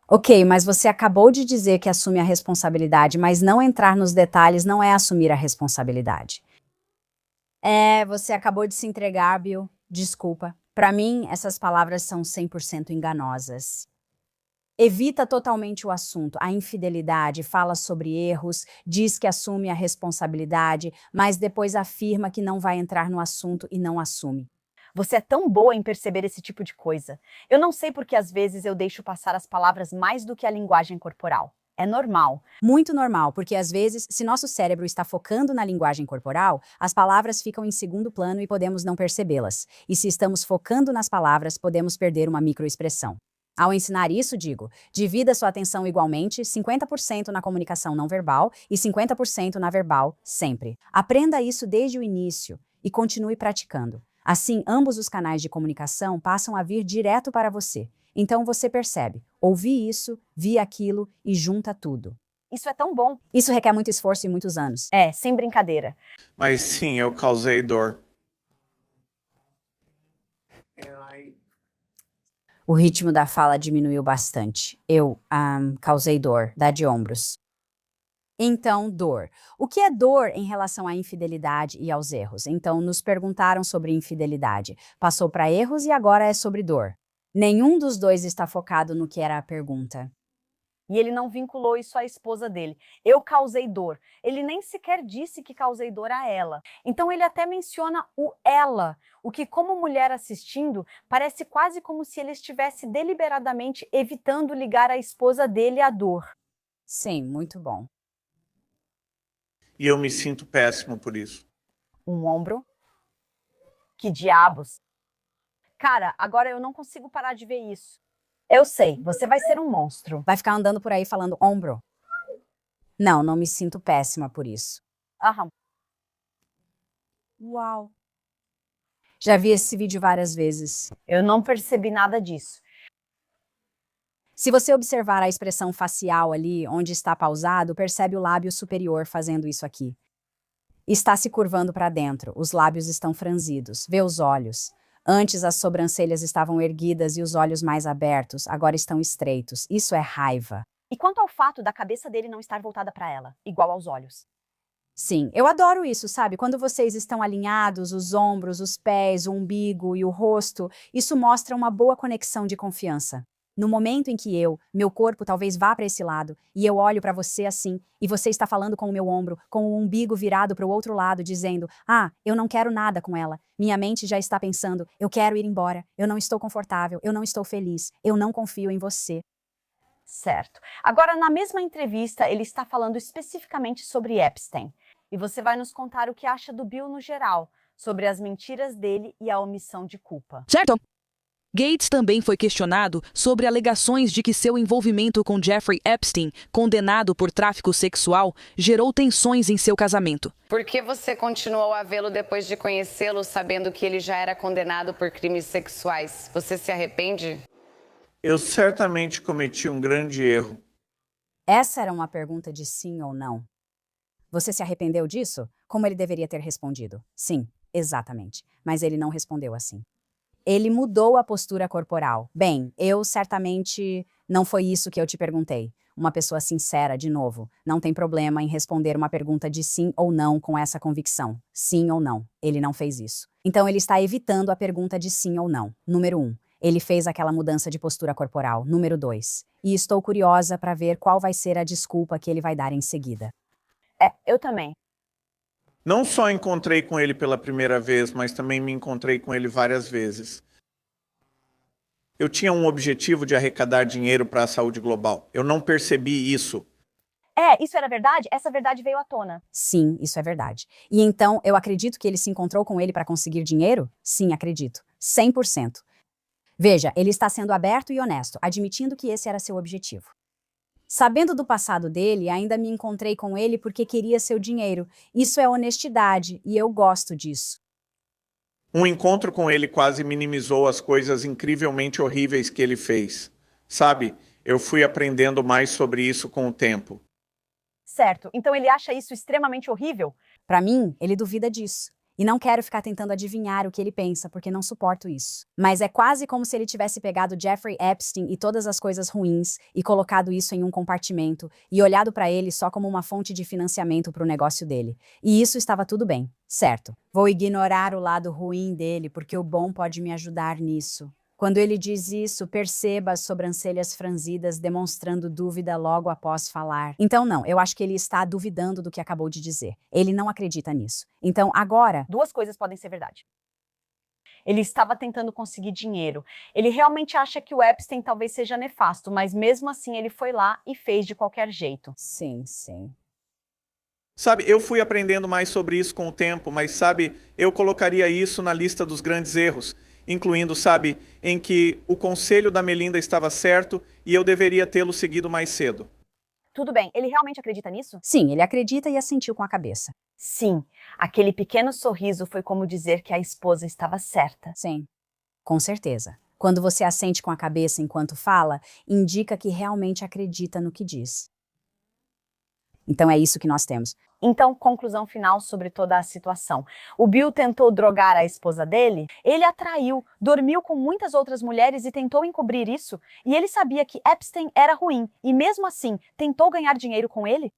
Ok, mas você acabou de dizer que assume a responsabilidade, mas não entrar nos detalhes não é assumir a responsabilidade. Você acabou de se entregar, Bill. Desculpa. Para mim, essas palavras são 100% enganosas. Evita totalmente o assunto. A infidelidade fala sobre erros, diz que assume a responsabilidade, mas depois afirma que não vai entrar no assunto e não assume. Você é tão boa em perceber esse tipo de coisa. Eu não sei porque às vezes eu deixo passar as palavras mais do que a linguagem corporal. É normal. Muito normal, porque às vezes, se nosso cérebro está focando na linguagem corporal, as palavras ficam em segundo plano e podemos não percebê-las. E se estamos focando nas palavras, podemos perder uma microexpressão. Ao ensinar isso, digo, divida sua atenção igualmente, 50% na comunicação não verbal e 50% na verbal, sempre. Aprenda isso desde o início e continue praticando. Assim, ambos os canais de comunicação passam a vir direto para você. Então você percebe, ouvi isso, vi aquilo e junta tudo. Isso é tão bom. Isso requer muito esforço e muitos anos. É, sem brincadeira. Mas sim, eu causei dor. O ritmo da fala diminuiu bastante. Eu causei dor, dá de ombros. Então, dor. O que é dor em relação à infidelidade e aos erros? Então, nos perguntaram sobre infidelidade. Passou para erros e agora é sobre dor. Nenhum dos dois está focado no que era a pergunta. E ele não vinculou isso à esposa dele. Eu causei dor. Ele nem sequer disse que causei dor a ela. Então ele até menciona o ela, o que como mulher assistindo, parece quase como se ele estivesse deliberadamente evitando ligar a esposa dele à dor. Sim, muito bom. E eu me sinto péssimo por isso. Um ombro? Que diabos? Cara, agora eu não consigo parar de ver isso. Eu sei, você vai ser um monstro. Vai ficar andando por aí falando ombro? Não me sinto péssima por isso. Aham. Uau. Já vi esse vídeo várias vezes. Eu não percebi nada disso. Se você observar a expressão facial ali, onde está pausado, percebe o lábio superior fazendo isso aqui. Está se curvando para dentro, os lábios estão franzidos. Vê os olhos. Antes as sobrancelhas estavam erguidas e os olhos mais abertos, agora estão estreitos. Isso é raiva. E quanto ao fato da cabeça dele não estar voltada para ela, igual aos olhos? Sim, eu adoro isso, sabe? Quando vocês estão alinhados, os ombros, os pés, o umbigo e o rosto, isso mostra uma boa conexão de confiança. No momento em que meu corpo talvez vá para esse lado, e eu olho para você assim, e você está falando com o meu ombro, com o umbigo virado para o outro lado, dizendo: "Ah, eu não quero nada com ela." Minha mente já está pensando: "Eu quero ir embora. Eu não estou confortável, eu não estou feliz, eu não confio em você." Certo. Agora, na mesma entrevista, ele está falando especificamente sobre Epstein. E você vai nos contar o que acha do Bill no geral, sobre as mentiras dele e a omissão de culpa. Certo. Gates também foi questionado sobre alegações de que seu envolvimento com Jeffrey Epstein, condenado por tráfico sexual, gerou tensões em seu casamento. Por que você continuou a vê-lo depois de conhecê-lo, sabendo que ele já era condenado por crimes sexuais? Você se arrepende? Eu certamente cometi um grande erro. Essa era uma pergunta de sim ou não. Você se arrependeu disso? Como ele deveria ter respondido? Sim, exatamente. Mas ele não respondeu assim. Ele mudou a postura corporal. Bem, eu certamente não foi isso que eu te perguntei. Uma pessoa sincera, de novo, não tem problema em responder uma pergunta de sim ou não com essa convicção. Sim ou não. Ele não fez isso. Então ele está evitando a pergunta de sim ou não. Número 1. Ele fez aquela mudança de postura corporal. Número 2. E estou curiosa para ver qual vai ser a desculpa que ele vai dar em seguida. Eu também. Não só encontrei com ele pela primeira vez, mas também me encontrei com ele várias vezes. Eu tinha um objetivo de arrecadar dinheiro para a saúde global. Eu não percebi isso. Isso era verdade? Essa verdade veio à tona. Sim, isso é verdade. E então, eu acredito que ele se encontrou com ele para conseguir dinheiro? Sim, acredito. 100%. Veja, ele está sendo aberto e honesto, admitindo que esse era seu objetivo. Sabendo do passado dele, ainda me encontrei com ele porque queria seu dinheiro. Isso é honestidade e eu gosto disso. Um encontro com ele quase minimizou as coisas incrivelmente horríveis que ele fez. Sabe, eu fui aprendendo mais sobre isso com o tempo. Certo. Então ele acha isso extremamente horrível? Para mim, ele duvida disso. E não quero ficar tentando adivinhar o que ele pensa, porque não suporto isso. Mas é quase como se ele tivesse pegado Jeffrey Epstein e todas as coisas ruins e colocado isso em um compartimento e olhado para ele só como uma fonte de financiamento para o negócio dele. E isso estava tudo bem, certo? Vou ignorar o lado ruim dele, porque o bom pode me ajudar nisso. Quando ele diz isso, perceba as sobrancelhas franzidas demonstrando dúvida logo após falar. Então não, eu acho que ele está duvidando do que acabou de dizer. Ele não acredita nisso. Então agora... Duas coisas podem ser verdade. Ele estava tentando conseguir dinheiro. Ele realmente acha que o Epstein talvez seja nefasto, mas mesmo assim ele foi lá e fez de qualquer jeito. Sim, sim. Sabe, eu fui aprendendo mais sobre isso com o tempo, mas sabe, eu colocaria isso na lista dos grandes erros. Incluindo, sabe, em que o conselho da Melinda estava certo e eu deveria tê-lo seguido mais cedo. Tudo bem, ele realmente acredita nisso? Sim, ele acredita e assentiu com a cabeça. Sim, aquele pequeno sorriso foi como dizer que a esposa estava certa. Sim, com certeza. Quando você assente com a cabeça enquanto fala, indica que realmente acredita no que diz. Então é isso que nós temos. Então, conclusão final sobre toda a situação. O Bill tentou drogar a esposa dele, ele a traiu, dormiu com muitas outras mulheres e tentou encobrir isso. E ele sabia que Epstein era ruim e mesmo assim tentou ganhar dinheiro com ele?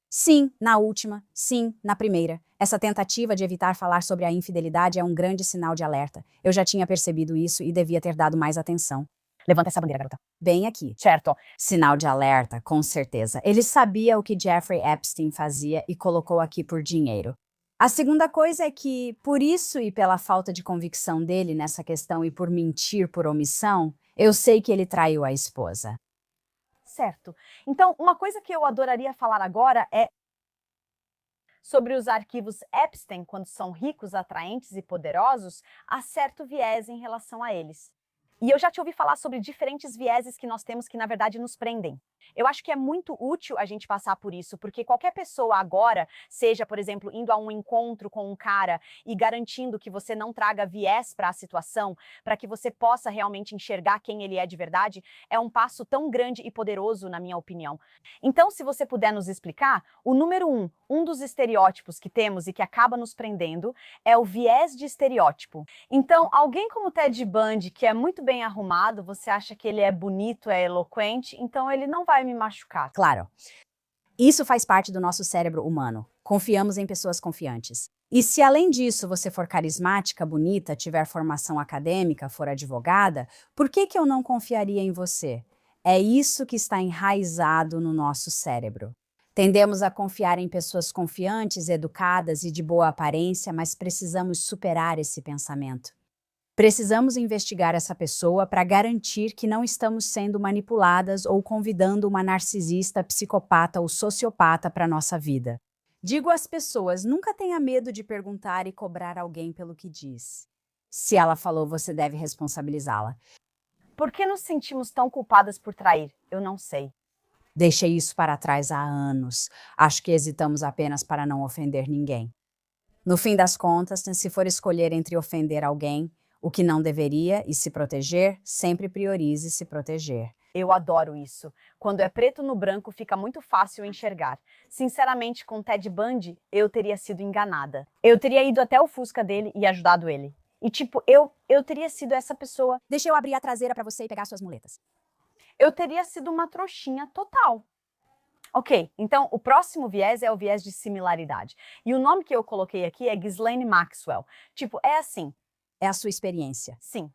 Sim, na última. Sim, na primeira. Essa tentativa de evitar falar sobre a infidelidade é um grande sinal de alerta. Eu já tinha percebido isso e devia ter dado mais atenção. Levanta essa bandeira, garota. Bem aqui. Certo. Sinal de alerta, com certeza. Ele sabia o que Jeffrey Epstein fazia e colocou aqui por dinheiro. A segunda coisa é que, por isso e pela falta de convicção dele nessa questão e por mentir por omissão, eu sei que ele traiu a esposa. Certo. Então, uma coisa que eu adoraria falar agora é sobre os arquivos Epstein, quando são ricos, atraentes e poderosos, há certo viés em relação a eles. E eu já te ouvi falar sobre diferentes vieses que nós temos que, na verdade, nos prendem. Eu acho que é muito útil a gente passar por isso, porque qualquer pessoa agora, seja, por exemplo, indo a um encontro com um cara e garantindo que você não traga viés para a situação, para que você possa realmente enxergar quem ele é de verdade, é um passo tão grande e poderoso, na minha opinião. Então, se você puder nos explicar, o número um dos estereótipos que temos e que acaba nos prendendo é o viés de estereótipo. Então, alguém como Ted Bundy, que é muito bem arrumado, você acha que ele é bonito, é eloquente, então ele não vai me machucar. Claro. Isso faz parte do nosso cérebro humano. Confiamos em pessoas confiantes. E se além disso você for carismática, bonita, tiver formação acadêmica, for advogada, por que eu não confiaria em você? É isso que está enraizado no nosso cérebro. Tendemos a confiar em pessoas confiantes, educadas e de boa aparência, mas precisamos superar esse pensamento. Precisamos investigar essa pessoa para garantir que não estamos sendo manipuladas ou convidando uma narcisista, psicopata ou sociopata para nossa vida. Digo às pessoas, nunca tenha medo de perguntar e cobrar alguém pelo que diz. Se ela falou, você deve responsabilizá-la. Por que nos sentimos tão culpadas por trair? Eu não sei. Deixei isso para trás há anos. Acho que hesitamos apenas para não ofender ninguém. No fim das contas, se for escolher entre ofender alguém, o que não deveria, e se proteger, sempre priorize se proteger. Eu adoro isso. Quando é preto no branco, fica muito fácil enxergar. Sinceramente, com Ted Bundy, eu teria sido enganada. Eu teria ido até o Fusca dele e ajudado ele. E eu teria sido essa pessoa. Deixa eu abrir a traseira para você e pegar suas muletas. Eu teria sido uma trouxinha total. Ok, então o próximo viés é o viés de similaridade. E o nome que eu coloquei aqui é Ghislaine Maxwell. É assim. É a sua experiência. Sim.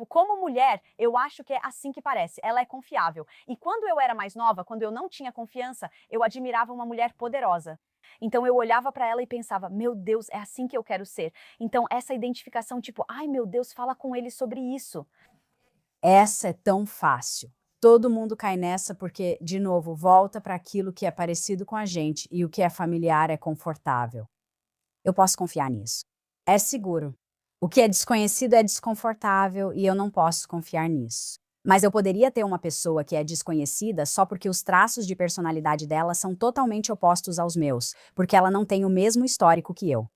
Como mulher, eu acho que é assim que parece. Ela é confiável. E quando eu era mais nova, quando eu não tinha confiança, eu admirava uma mulher poderosa. Então eu olhava para ela e pensava, meu Deus, é assim que eu quero ser. Então essa identificação, ai meu Deus, fala com ele sobre isso. Essa é tão fácil. Todo mundo cai nessa porque, de novo, volta para aquilo que é parecido com a gente e o que é familiar é confortável. Eu posso confiar nisso. É seguro. O que é desconhecido é desconfortável e eu não posso confiar nisso. Mas eu poderia ter uma pessoa que é desconhecida só porque os traços de personalidade dela são totalmente opostos aos meus, porque ela não tem o mesmo histórico que eu.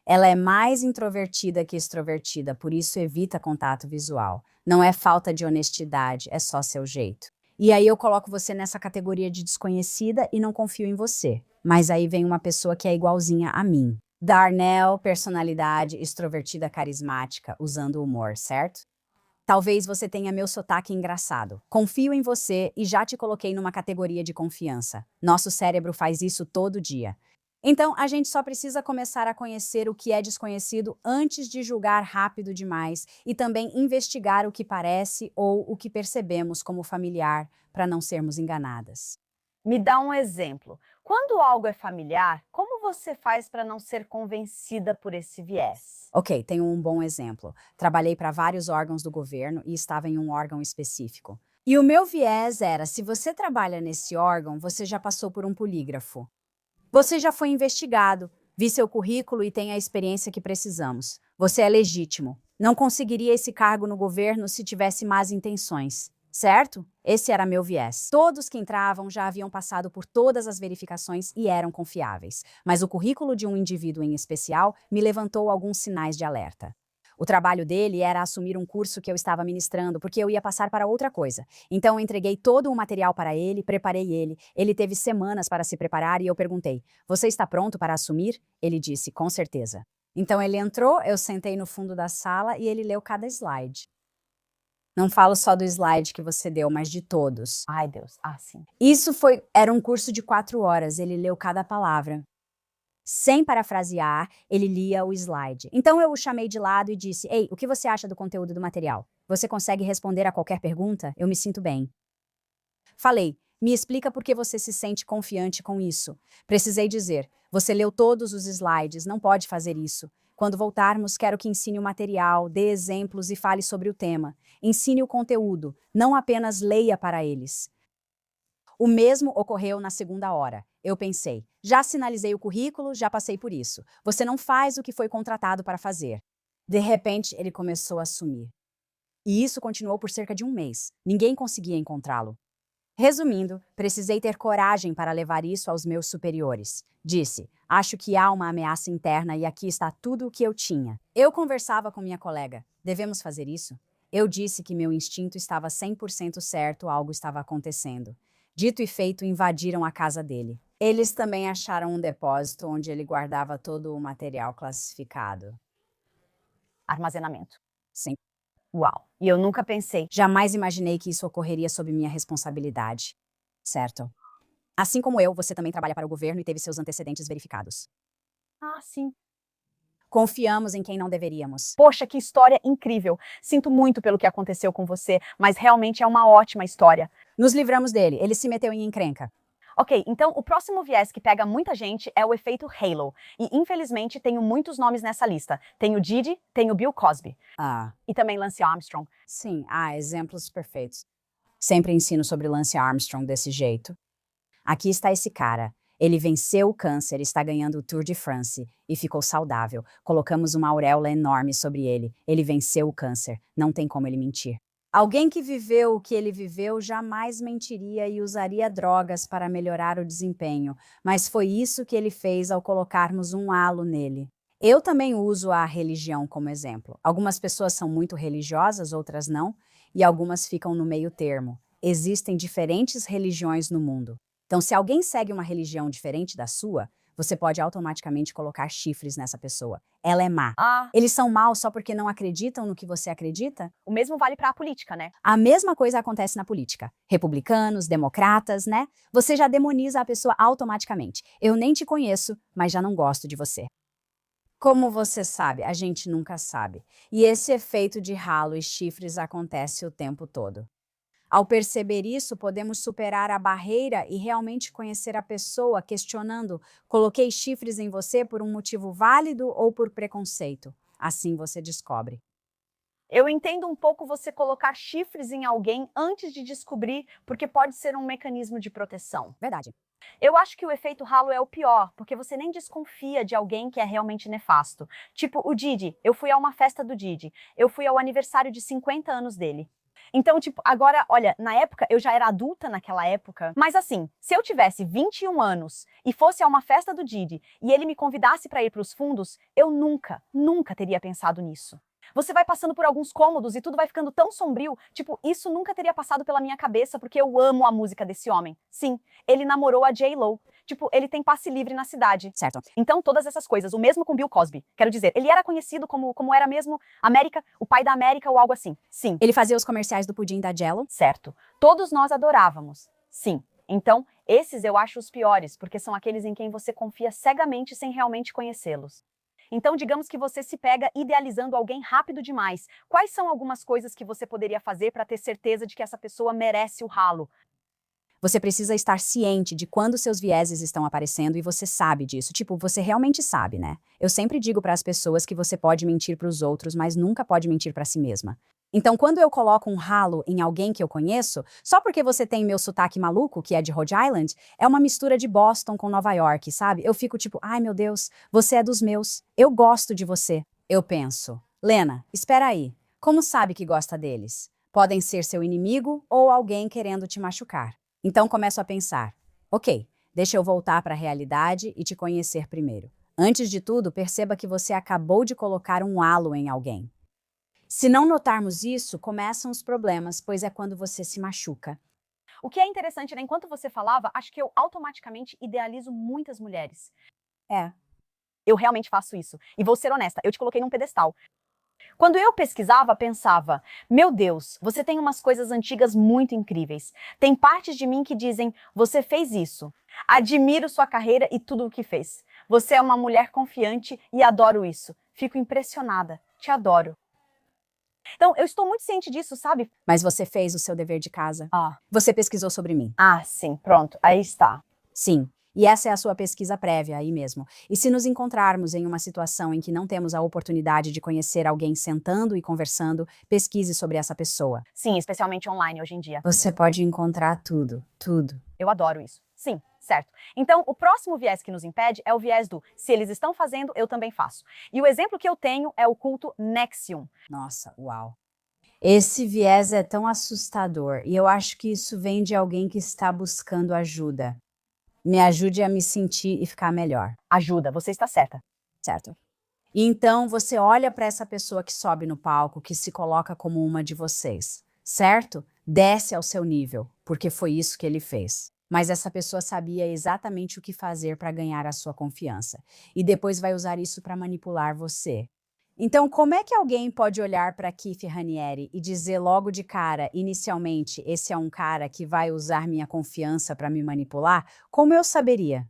Ela é mais introvertida que extrovertida, por isso evita contato visual. Não é falta de honestidade, é só seu jeito. E aí eu coloco você nessa categoria de desconhecida e não confio em você. Mas aí vem uma pessoa que é igualzinha a mim. Darnell, personalidade extrovertida carismática, usando humor, certo? Talvez você tenha meu sotaque engraçado. Confio em você e já te coloquei numa categoria de confiança. Nosso cérebro faz isso todo dia. Então, a gente só precisa começar a conhecer o que é desconhecido antes de julgar rápido demais e também investigar o que parece ou o que percebemos como familiar para não sermos enganadas. Me dá um exemplo. Quando algo é familiar, como você faz para não ser convencida por esse viés? Ok, tenho um bom exemplo. Trabalhei para vários órgãos do governo e estava em um órgão específico. E o meu viés era, se você trabalha nesse órgão, você já passou por um polígrafo. Você já foi investigado, vi seu currículo e tem a experiência que precisamos. Você é legítimo. Não conseguiria esse cargo no governo se tivesse más intenções. Certo? Esse era meu viés. Todos que entravam já haviam passado por todas as verificações e eram confiáveis. Mas o currículo de um indivíduo em especial me levantou alguns sinais de alerta. O trabalho dele era assumir um curso que eu estava ministrando, porque eu ia passar para outra coisa. Então eu entreguei todo o material para ele, preparei ele. Ele teve semanas para se preparar e eu perguntei, você está pronto para assumir? Ele disse, com certeza. Então ele entrou, eu sentei no fundo da sala e ele leu cada slide. Não falo só do slide que você deu, mas de todos. Ai, Deus. Sim. Era um curso de 4 horas, ele leu cada palavra. Sem parafrasear, ele lia o slide. Então eu o chamei de lado e disse, ei, o que você acha do conteúdo do material? Você consegue responder a qualquer pergunta? Eu me sinto bem. Falei, me explica por que você se sente confiante com isso. Precisei dizer, você leu todos os slides, não pode fazer isso. Quando voltarmos, quero que ensine o material, dê exemplos e fale sobre o tema. Ensine o conteúdo, não apenas leia para eles. O mesmo ocorreu na segunda hora. Eu pensei, já sinalizei o currículo, já passei por isso. Você não faz o que foi contratado para fazer. De repente, ele começou a sumir. E isso continuou por cerca de um mês. Ninguém conseguia encontrá-lo. Resumindo, precisei ter coragem para levar isso aos meus superiores. Disse, acho que há uma ameaça interna e aqui está tudo o que eu tinha. Eu conversava com minha colega. Devemos fazer isso? Eu disse que meu instinto estava 100% certo, algo estava acontecendo. Dito e feito, invadiram a casa dele. Eles também acharam um depósito onde ele guardava todo o material classificado. Armazenamento. Sim. Uau. E eu nunca pensei. Jamais imaginei que isso ocorreria sob minha responsabilidade. Certo. Assim como eu, você também trabalha para o governo e teve seus antecedentes verificados. Ah, sim. Confiamos em quem não deveríamos. Poxa, que história incrível. Sinto muito pelo que aconteceu com você, mas realmente é uma ótima história. Nos livramos dele, ele se meteu em encrenca. Ok, então o próximo viés que pega muita gente é o efeito Halo. E infelizmente tenho muitos nomes nessa lista. Tem o Didi, tem o Bill Cosby Ah, e também Lance Armstrong. sim, exemplos perfeitos. Sempre ensino sobre Lance Armstrong desse jeito. Aqui está esse cara. Ele venceu o câncer, está ganhando o Tour de France e ficou saudável. Colocamos uma auréola enorme sobre ele. Ele venceu o câncer. Não tem como ele mentir. Alguém que viveu o que ele viveu jamais mentiria e usaria drogas para melhorar o desempenho, mas foi isso que ele fez ao colocarmos um halo nele. Eu também uso a religião como exemplo. Algumas pessoas são muito religiosas, outras não, e algumas ficam no meio termo. Existem diferentes religiões no mundo. Então, se alguém segue uma religião diferente da sua, você pode automaticamente colocar chifres nessa pessoa. Ela é má. Ah, Eles são maus só porque não acreditam no que você acredita? o mesmo vale para a política, né? A mesma coisa acontece na política. Republicanos, democratas, né? Você já demoniza a pessoa automaticamente. Eu nem te conheço, mas já não gosto de você. Como você sabe, a gente nunca sabe. E esse efeito de ralo e chifres acontece o tempo todo. Ao perceber isso, podemos superar a barreira e realmente conhecer a pessoa, questionando: coloquei chifres em você por um motivo válido ou por preconceito? Assim você descobre. Eu entendo um pouco você colocar chifres em alguém antes de descobrir, porque pode ser um mecanismo de proteção. Verdade. Eu acho que o efeito halo é o pior, porque você nem desconfia de alguém que é realmente nefasto. Tipo o Didi, eu fui a uma festa do Didi, eu fui ao aniversário de 50 anos dele. Então, tipo, agora, olha, na época, eu já era adulta naquela época, mas assim, se eu tivesse 21 anos e fosse a uma festa do Didi e ele me convidasse para ir para os fundos, eu nunca teria pensado nisso. Você vai passando por alguns cômodos e tudo vai ficando tão sombrio, tipo, isso nunca teria passado pela minha cabeça porque eu amo a música desse homem. Sim, ele namorou a J.Lo. Tipo, ele tem passe livre na cidade. Certo. Então, todas essas coisas, o mesmo com Bill Cosby. Quero dizer, ele era conhecido como era mesmo América, o pai da América ou algo assim. Sim, Ele fazia os comerciais do pudim da Jell-O? certo. Todos nós adorávamos. Sim. Então, esses eu acho os piores, porque são aqueles em quem você confia cegamente sem realmente conhecê-los. Então, digamos que você se pega idealizando alguém rápido demais. Quais são algumas coisas que você poderia fazer para ter certeza de que essa pessoa merece o ralo? Você precisa estar ciente de quando seus vieses estão aparecendo e você sabe disso. Tipo, você realmente sabe, né? Eu sempre digo para as pessoas que você pode mentir para os outros, mas nunca pode mentir para si mesma. Então, quando eu coloco um ralo em alguém que eu conheço, só porque você tem meu sotaque maluco, que é de Rhode Island, é uma mistura de Boston com Nova York, sabe? Eu fico tipo, ai meu Deus, você é dos meus, eu gosto de você. Eu penso, Lena, espera aí, como sabe que gosta deles? Podem ser seu inimigo ou alguém querendo te machucar. Então começo a pensar, ok, deixa eu voltar para a realidade e te conhecer primeiro. Antes de tudo, perceba que você acabou de colocar um halo em alguém. Se não notarmos isso, começam os problemas, pois é quando você se machuca. O que é interessante, né? Enquanto você falava, acho que eu automaticamente idealizo muitas mulheres. É. Eu realmente faço isso. E vou ser honesta, eu te coloquei num pedestal. Quando eu pesquisava, pensava, meu Deus, você tem umas coisas antigas muito incríveis. Tem partes de mim que dizem, você fez isso. Admiro sua carreira e tudo o que fez. Você é uma mulher confiante e adoro isso. Fico impressionada. Te adoro. Então, eu estou muito ciente disso, sabe? Mas você fez o seu dever de casa. Você pesquisou sobre mim. Sim, pronto, aí está. Sim. E essa é a sua pesquisa prévia aí mesmo. E se nos encontrarmos em uma situação em que não temos a oportunidade de conhecer alguém sentando e conversando, pesquise sobre essa pessoa. Sim, especialmente online hoje em dia. Você pode encontrar tudo. Eu adoro isso. Sim, certo. Então, o próximo viés que nos impede é o viés do se eles estão fazendo, eu também faço. E o exemplo que eu tenho é o culto Nexium. Nossa, uau. Esse viés é tão assustador e eu acho que isso vem de alguém que está buscando ajuda. Me ajude a me sentir e ficar melhor. Ajuda, você está certa. Certo. E então você olha para essa pessoa que sobe no palco, que se coloca como uma de vocês, certo? Desce ao seu nível, porque foi isso que ele fez. Mas essa pessoa sabia exatamente o que fazer para ganhar a sua confiança. E depois vai usar isso para manipular você. Então, como é que alguém pode olhar para Keith Raniere e dizer logo de cara, inicialmente, esse é um cara que vai usar minha confiança para me manipular? Como eu saberia?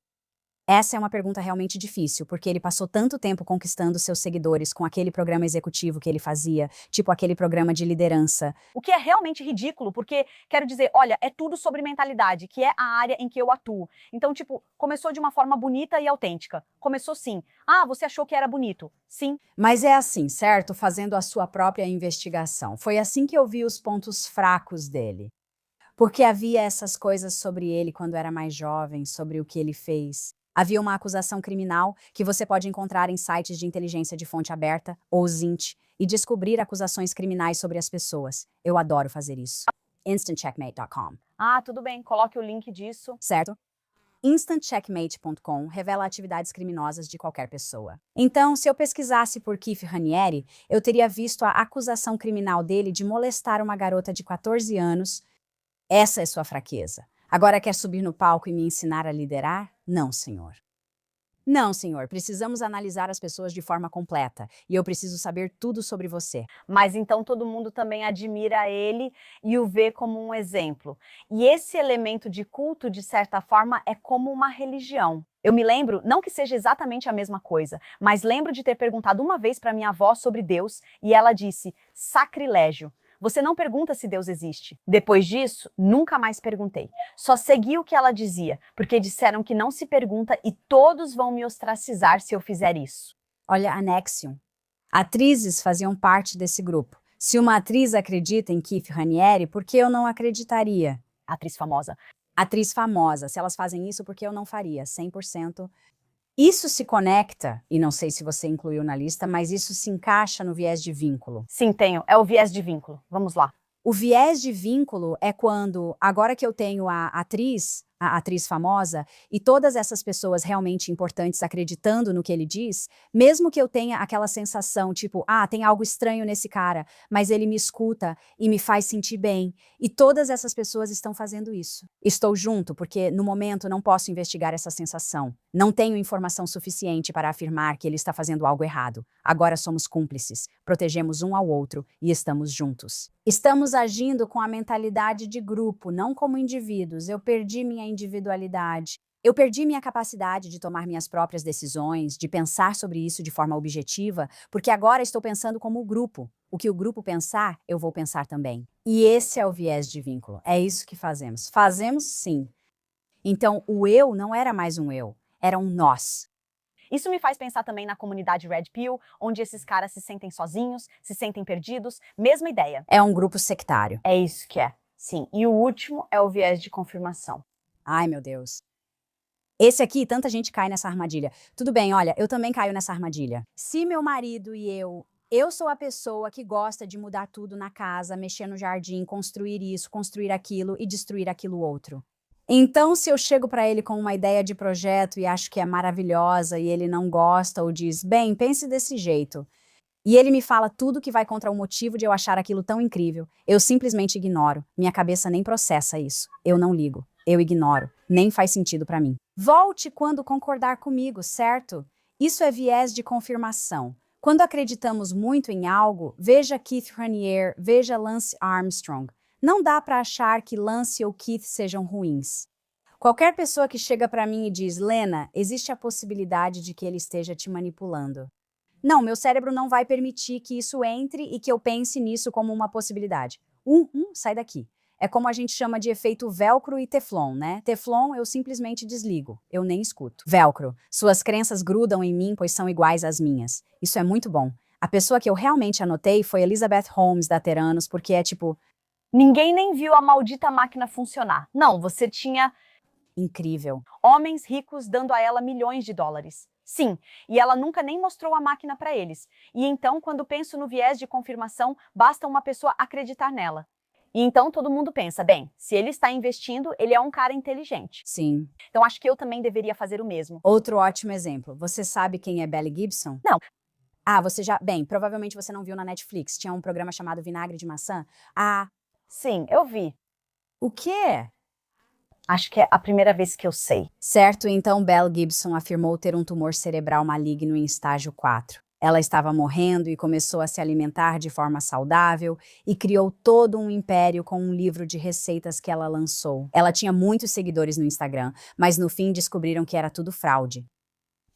Essa é uma pergunta realmente difícil, porque ele passou tanto tempo conquistando seus seguidores com aquele programa executivo que ele fazia, tipo aquele programa de liderança. O que é realmente ridículo, porque, quero dizer, olha, é tudo sobre mentalidade, que é a área em que eu atuo. Então, tipo, começou de uma forma bonita e autêntica. Começou sim. Ah, você achou que era bonito? Sim. Mas é assim, certo? Fazendo a sua própria investigação. Foi assim que eu vi os pontos fracos dele. Porque havia essas coisas sobre ele quando era mais jovem, sobre o que ele fez. Havia uma acusação criminal que você pode encontrar em sites de inteligência de fonte aberta, ou ZINT, e descobrir acusações criminais sobre as pessoas. Eu adoro fazer isso. InstantCheckmate.com. Ah, tudo bem, coloque o link disso. Certo? InstantCheckmate.com revela atividades criminosas de qualquer pessoa. Então, se eu pesquisasse por Keith Raniere, eu teria visto a acusação criminal dele de molestar uma garota de 14 anos. Essa é sua fraqueza. Agora quer subir no palco e me ensinar a liderar? Não, senhor. Não, senhor. Precisamos analisar as pessoas de forma completa. E eu preciso saber tudo sobre você. Mas então todo mundo também admira ele e o vê como um exemplo. E esse elemento de culto, de certa forma, é como uma religião. Eu me lembro, não que seja exatamente a mesma coisa, mas lembro de ter perguntado uma vez para minha avó sobre Deus e ela disse: sacrilégio. Você não pergunta se Deus existe. Depois disso, nunca mais perguntei. Só segui o que ela dizia, porque disseram que não se pergunta e todos vão me ostracizar se eu fizer isso. Olha, Anexion. Atrizes faziam parte desse grupo. Se uma atriz acredita em Keith Raniere, por que eu não acreditaria? Atriz famosa. Atriz famosa. Se elas fazem isso, por que eu não faria? 100%. Isso se conecta, e não sei se você incluiu na lista, mas isso se encaixa no viés de vínculo. Sim, tenho. É o viés de vínculo. Vamos lá. O viés de vínculo é quando, agora que eu tenho a atriz famosa, e todas essas pessoas realmente importantes acreditando no que ele diz, mesmo que eu tenha aquela sensação, tipo, tem algo estranho nesse cara, mas ele me escuta e me faz sentir bem, e todas essas pessoas estão fazendo isso. Estou junto, porque no momento não posso investigar essa sensação. Não tenho informação suficiente para afirmar que ele está fazendo algo errado. Agora somos cúmplices, protegemos um ao outro e estamos juntos. Estamos agindo com a mentalidade de grupo, não como indivíduos. Eu perdi minha individualidade. Eu perdi minha capacidade de tomar minhas próprias decisões, de pensar sobre isso de forma objetiva, porque agora estou pensando como o grupo. O que o grupo pensar, eu vou pensar também. E esse é o viés de vínculo. É isso que fazemos. Fazemos sim. Então, o eu não era mais um eu, era um nós. Isso me faz pensar também na comunidade Red Pill, onde esses caras se sentem sozinhos, se sentem perdidos. Mesma ideia. É um grupo sectário. É isso que é. Sim. E o último é o viés de confirmação. Ai, meu Deus. Esse aqui, tanta gente cai nessa armadilha. Tudo bem, olha, eu também caio nessa armadilha. Se meu marido e eu sou a pessoa que gosta de mudar tudo na casa, mexer no jardim, construir isso, construir aquilo e destruir aquilo outro. Então, se eu chego para ele com uma ideia de projeto e acho que é maravilhosa e ele não gosta ou diz, bem, pense desse jeito, e ele me fala tudo que vai contra o motivo de eu achar aquilo tão incrível, eu simplesmente ignoro. Minha cabeça nem processa isso. Eu não ligo. Eu ignoro. Nem faz sentido para mim. Volte quando concordar comigo, certo? Isso é viés de confirmação. Quando acreditamos muito em algo, veja Keith Raniere, veja Lance Armstrong. Não dá para achar que Lance ou Keith sejam ruins. Qualquer pessoa que chega para mim e diz, Lena, existe a possibilidade de que ele esteja te manipulando. Não, meu cérebro não vai permitir que isso entre e que eu pense nisso como uma possibilidade. Sai daqui. É como a gente chama de efeito velcro e teflon, né? Teflon eu simplesmente desligo, eu nem escuto. Velcro, suas crenças grudam em mim pois são iguais às minhas. Isso é muito bom. A pessoa que eu realmente anotei foi Elizabeth Holmes da Theranos, porque é tipo... Ninguém nem viu a maldita máquina funcionar. Não, você tinha... Incrível. Homens ricos dando a ela milhões de dólares. Sim, e ela nunca nem mostrou a máquina para eles. E então, quando penso no viés de confirmação, basta uma pessoa acreditar nela. E então todo mundo pensa, bem, se ele está investindo, ele é um cara inteligente. Sim. Então acho que eu também deveria fazer o mesmo. Outro ótimo exemplo. Você sabe quem é Belly Gibson? Não. Você já... Bem, provavelmente você não viu na Netflix. Tinha um programa chamado Vinagre de Maçã. Sim, eu vi. O quê? Acho que é a primeira vez que eu sei. Certo, então Belly Gibson afirmou ter um tumor cerebral maligno em estágio 4. Ela estava morrendo e começou a se alimentar de forma saudável e criou todo um império com um livro de receitas que ela lançou. Ela tinha muitos seguidores no Instagram, mas no fim descobriram que era tudo fraude.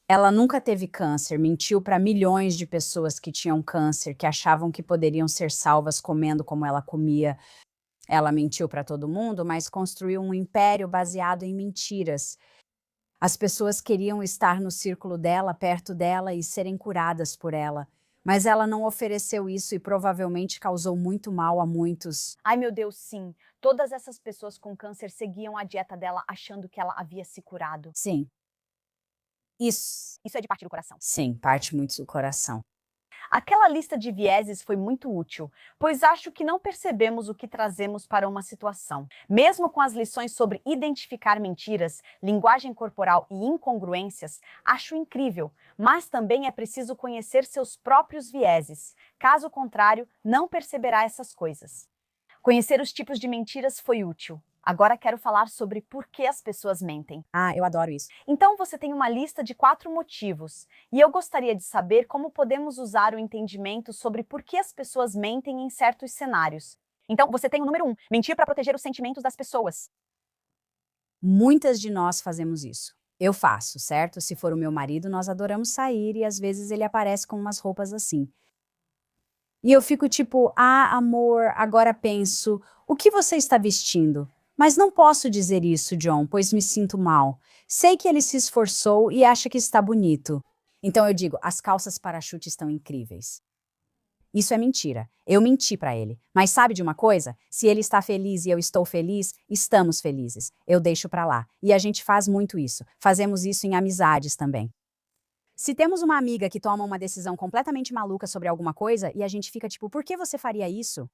Ela nunca teve câncer, mentiu para milhões de pessoas que tinham câncer, que achavam que poderiam ser salvas comendo como ela comia. Ela mentiu para todo mundo, mas construiu um império baseado em mentiras. As pessoas queriam estar no círculo dela, perto dela e serem curadas por ela. Mas ela não ofereceu isso e provavelmente causou muito mal a muitos. Ai, meu Deus, sim. Todas essas pessoas com câncer seguiam a dieta dela achando que ela havia se curado. Sim. Isso é de partir do coração. Sim, parte muito do coração. Aquela lista de vieses foi muito útil, pois acho que não percebemos o que trazemos para uma situação. Mesmo com as lições sobre identificar mentiras, linguagem corporal e incongruências, acho incrível, mas também é preciso conhecer seus próprios vieses. Caso contrário, não perceberá essas coisas. Conhecer os tipos de mentiras foi útil. Agora quero falar sobre por que as pessoas mentem. Ah, eu adoro isso. Então você tem uma lista de 4 motivos, e eu gostaria de saber como podemos usar o entendimento sobre por que as pessoas mentem em certos cenários. Então você tem o número 1, mentir para proteger os sentimentos das pessoas. Muitas de nós fazemos isso. Eu faço, certo? Se for o meu marido, nós adoramos sair e às vezes ele aparece com umas roupas assim. E eu fico tipo, ah, amor, agora penso, o que você está vestindo? Mas não posso dizer isso, John, pois me sinto mal. Sei que ele se esforçou e acha que está bonito. Então eu digo, as calças parachute estão incríveis. Isso é mentira. Eu menti para ele. Mas sabe de uma coisa? Se ele está feliz e eu estou feliz, estamos felizes. Eu deixo para lá. E a gente faz muito isso. Fazemos isso em amizades também. Se temos uma amiga que toma uma decisão completamente maluca sobre alguma coisa e a gente fica tipo, por que você faria isso?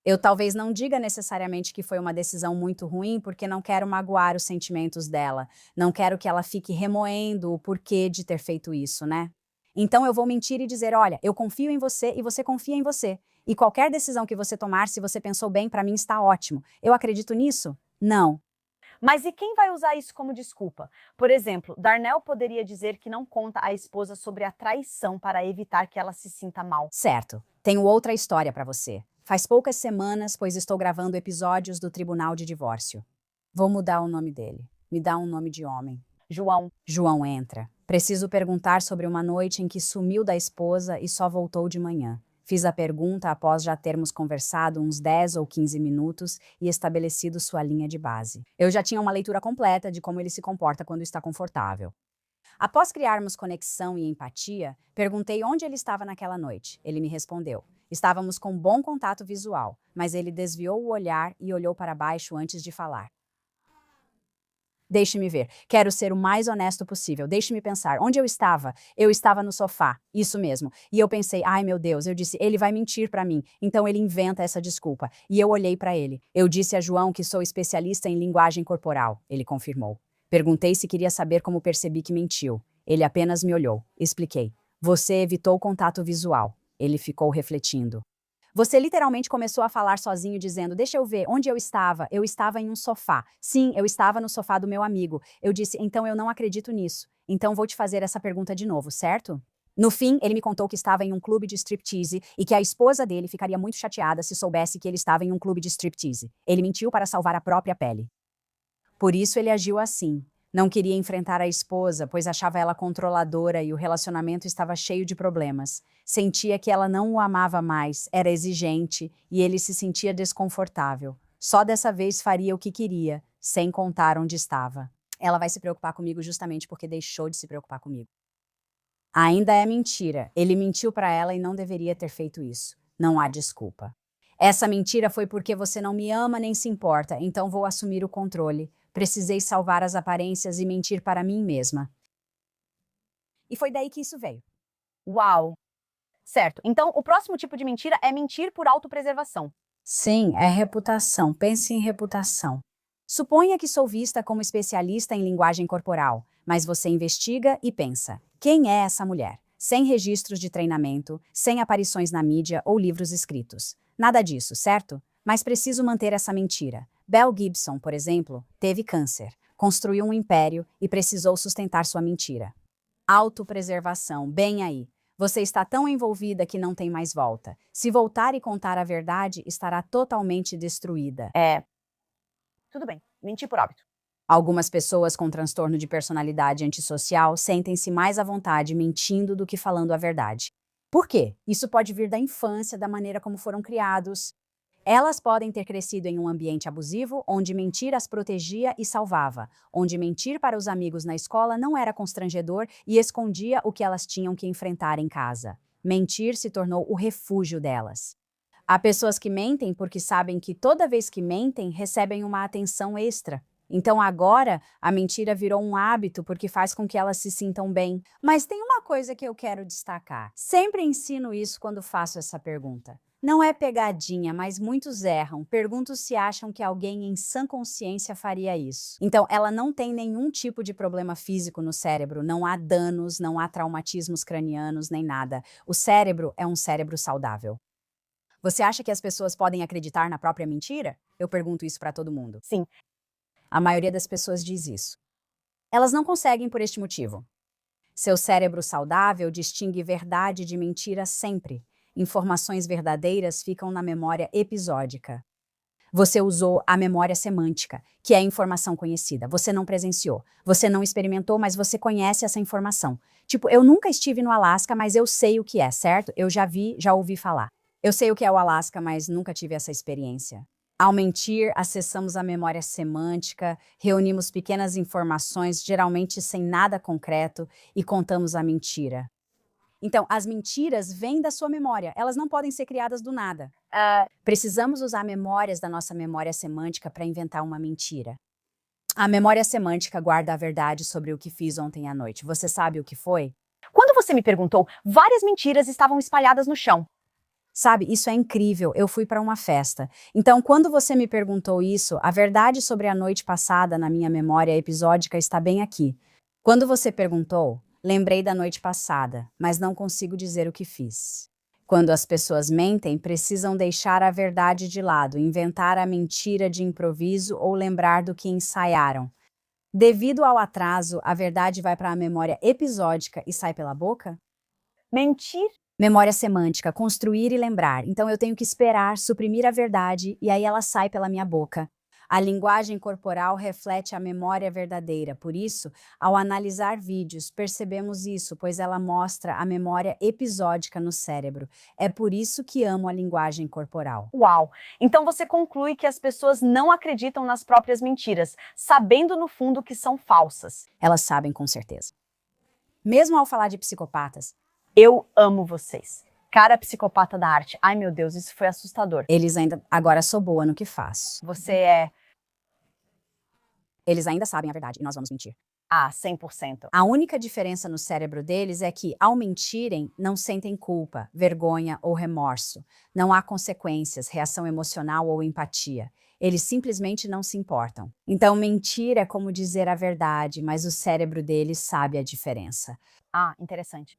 Eu talvez não diga necessariamente que foi uma decisão muito ruim, porque não quero magoar os sentimentos dela. Não quero que ela fique remoendo o porquê de ter feito isso, né? Então eu vou mentir e dizer, olha, eu confio em você e você confia em você. E qualquer decisão que você tomar, se você pensou bem, para mim está ótimo. Eu acredito nisso? Não. Mas e quem vai usar isso como desculpa? Por exemplo, Darnell poderia dizer que não conta à esposa sobre a traição para evitar que ela se sinta mal. Certo. Tenho outra história para você. Faz poucas semanas, pois estou gravando episódios do Tribunal de Divórcio. Vou mudar o nome dele. Me dá um nome de homem. João. João entra. Preciso perguntar sobre uma noite em que sumiu da esposa e só voltou de manhã. Fiz a pergunta após já termos conversado uns 10 ou 15 minutos e estabelecido sua linha de base. Eu já tinha uma leitura completa de como ele se comporta quando está confortável. Após criarmos conexão e empatia, perguntei onde ele estava naquela noite. Ele me respondeu. Estávamos com bom contato visual, mas ele desviou o olhar e olhou para baixo antes de falar. Deixe-me ver. Quero ser o mais honesto possível. Deixe-me pensar. Onde eu estava? Eu estava no sofá. Isso mesmo. E eu pensei, ai meu Deus, eu disse, ele vai mentir para mim. Então ele inventa essa desculpa. E eu olhei para ele. Eu disse a João que sou especialista em linguagem corporal. Ele confirmou. Perguntei se queria saber como percebi que mentiu. Ele apenas me olhou. Expliquei. Você evitou contato visual. Ele ficou refletindo. Você literalmente começou a falar sozinho, dizendo, deixa eu ver, onde eu estava? Eu estava em um sofá. Sim, eu estava no sofá do meu amigo. Eu disse, então eu não acredito nisso. Então vou te fazer essa pergunta de novo, certo? No fim, ele me contou que estava em um clube de striptease e que a esposa dele ficaria muito chateada se soubesse que ele estava em um clube de striptease. Ele mentiu para salvar a própria pele. Por isso ele agiu assim. Não queria enfrentar a esposa, pois achava ela controladora e o relacionamento estava cheio de problemas. Sentia que ela não o amava mais, era exigente e ele se sentia desconfortável. Só dessa vez faria o que queria, sem contar onde estava. Ela vai se preocupar comigo justamente porque deixou de se preocupar comigo. Ainda é mentira. Ele mentiu para ela e não deveria ter feito isso. Não há desculpa. Essa mentira foi porque você não me ama nem se importa, então vou assumir o controle. Precisei salvar as aparências e mentir para mim mesma. E foi daí que isso veio. Uau! Certo. Então, o próximo tipo de mentira é mentir por autopreservação. Sim, é reputação. Pense em reputação. Suponha que sou vista como especialista em linguagem corporal, mas você investiga e pensa, quem é essa mulher? Sem registros de treinamento, sem aparições na mídia ou livros escritos. Nada disso, certo? Mas preciso manter essa mentira. Mel Gibson, por exemplo, teve câncer, construiu um império e precisou sustentar sua mentira. Autopreservação, bem aí. Você está tão envolvida que não tem mais volta. Se voltar e contar a verdade, estará totalmente destruída. Tudo bem, mentir por hábito. Algumas pessoas com transtorno de personalidade antissocial sentem-se mais à vontade mentindo do que falando a verdade. Por quê? Isso pode vir da infância, da maneira como foram criados. Elas podem ter crescido em um ambiente abusivo, onde mentir as protegia e salvava, onde mentir para os amigos na escola não era constrangedor e escondia o que elas tinham que enfrentar em casa. Mentir se tornou o refúgio delas. Há pessoas que mentem porque sabem que toda vez que mentem, recebem uma atenção extra. Então agora, a mentira virou um hábito porque faz com que elas se sintam bem. Mas tem uma coisa que eu quero destacar. Sempre ensino isso quando faço essa pergunta. Não é pegadinha, mas muitos erram. Pergunto se acham que alguém em sã consciência faria isso. Então, ela não tem nenhum tipo de problema físico no cérebro, não há danos, não há traumatismos cranianos, nem nada. O cérebro é um cérebro saudável. Você acha que as pessoas podem acreditar na própria mentira? Eu pergunto isso para todo mundo. Sim. A maioria das pessoas diz isso. Elas não conseguem por este motivo. Seu cérebro saudável distingue verdade de mentira sempre. Informações verdadeiras ficam na memória episódica. Você usou a memória semântica, que é a informação conhecida. Você não presenciou, você não experimentou, mas você conhece essa informação. Tipo, eu nunca estive no Alasca, mas eu sei o que é, certo? Eu já vi, já ouvi falar. Eu sei o que é o Alasca, mas nunca tive essa experiência. Ao mentir, acessamos a memória semântica, reunimos pequenas informações, geralmente sem nada concreto, e contamos a mentira. Então, as mentiras vêm da sua memória, elas não podem ser criadas do nada. Precisamos usar memórias da nossa memória semântica para inventar uma mentira. A memória semântica guarda a verdade sobre o que fiz ontem à noite. Você sabe o que foi? Quando você me perguntou, várias mentiras estavam espalhadas no chão. Sabe, isso é incrível. Eu fui para uma festa. Então, quando você me perguntou isso, a verdade sobre a noite passada na minha memória episódica está bem aqui. Quando você perguntou, lembrei da noite passada, mas não consigo dizer o que fiz. Quando as pessoas mentem, precisam deixar a verdade de lado, inventar a mentira de improviso ou lembrar do que ensaiaram. Devido ao atraso, a verdade vai para a memória episódica e sai pela boca? Mentir? Memória semântica, construir e lembrar. Então eu tenho que esperar, suprimir a verdade e aí ela sai pela minha boca. A linguagem corporal reflete a memória verdadeira. Por isso, ao analisar vídeos, percebemos isso, pois ela mostra a memória episódica no cérebro. É por isso que amo a linguagem corporal. Uau! Então você conclui que as pessoas não acreditam nas próprias mentiras, sabendo no fundo que são falsas. Elas sabem com certeza. Mesmo ao falar de psicopatas, eu amo vocês. Cara psicopata da arte. Ai, meu Deus, isso foi assustador. Eles ainda... Agora sou boa no que faço. Você é... Eles ainda sabem a verdade e nós vamos mentir. 100%. A única diferença no cérebro deles é que, ao mentirem, não sentem culpa, vergonha ou remorso. Não há consequências, reação emocional ou empatia. Eles simplesmente não se importam. Então, mentir é como dizer a verdade, mas o cérebro deles sabe a diferença. Interessante.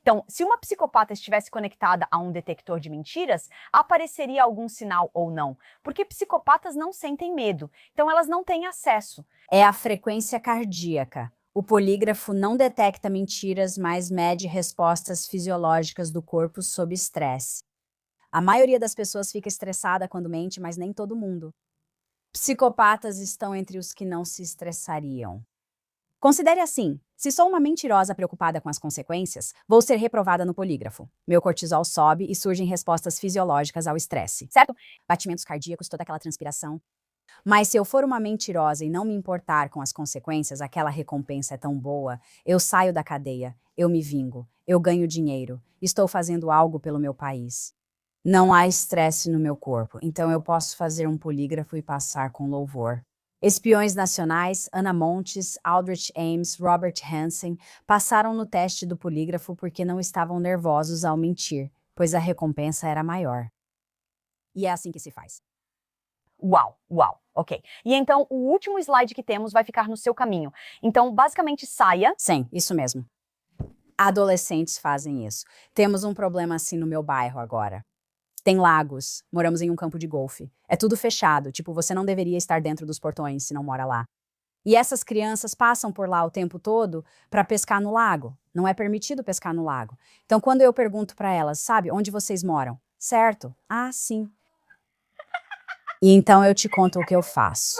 Então, se uma psicopata estivesse conectada a um detector de mentiras, apareceria algum sinal ou não? Porque psicopatas não sentem medo, então elas não têm acesso. É a frequência cardíaca. O polígrafo não detecta mentiras, mas mede respostas fisiológicas do corpo sob estresse. A maioria das pessoas fica estressada quando mente, mas nem todo mundo. Psicopatas estão entre os que não se estressariam. Considere assim, se sou uma mentirosa preocupada com as consequências, vou ser reprovada no polígrafo. Meu cortisol sobe e surgem respostas fisiológicas ao estresse, certo? Batimentos cardíacos, toda aquela transpiração. Mas se eu for uma mentirosa e não me importar com as consequências, aquela recompensa é tão boa, eu saio da cadeia, eu me vingo, eu ganho dinheiro, estou fazendo algo pelo meu país. Não há estresse no meu corpo, então eu posso fazer um polígrafo e passar com louvor. Espiões nacionais, Ana Montes, Aldrich Ames, Robert Hansen, passaram no teste do polígrafo porque não estavam nervosos ao mentir, pois a recompensa era maior. E é assim que se faz. Uau, ok. E então, o último slide que temos vai ficar no seu caminho. Então, basicamente, saia. Sim, isso mesmo. Adolescentes fazem isso. Temos um problema assim no meu bairro agora. Tem lagos, moramos em um campo de golfe. É tudo fechado, tipo, você não deveria estar dentro dos portões se não mora lá. E essas crianças passam por lá o tempo todo para pescar no lago. Não é permitido pescar no lago. Então, quando eu pergunto para elas, sabe, onde vocês moram? Certo? Ah, sim. E então eu te conto o que eu faço.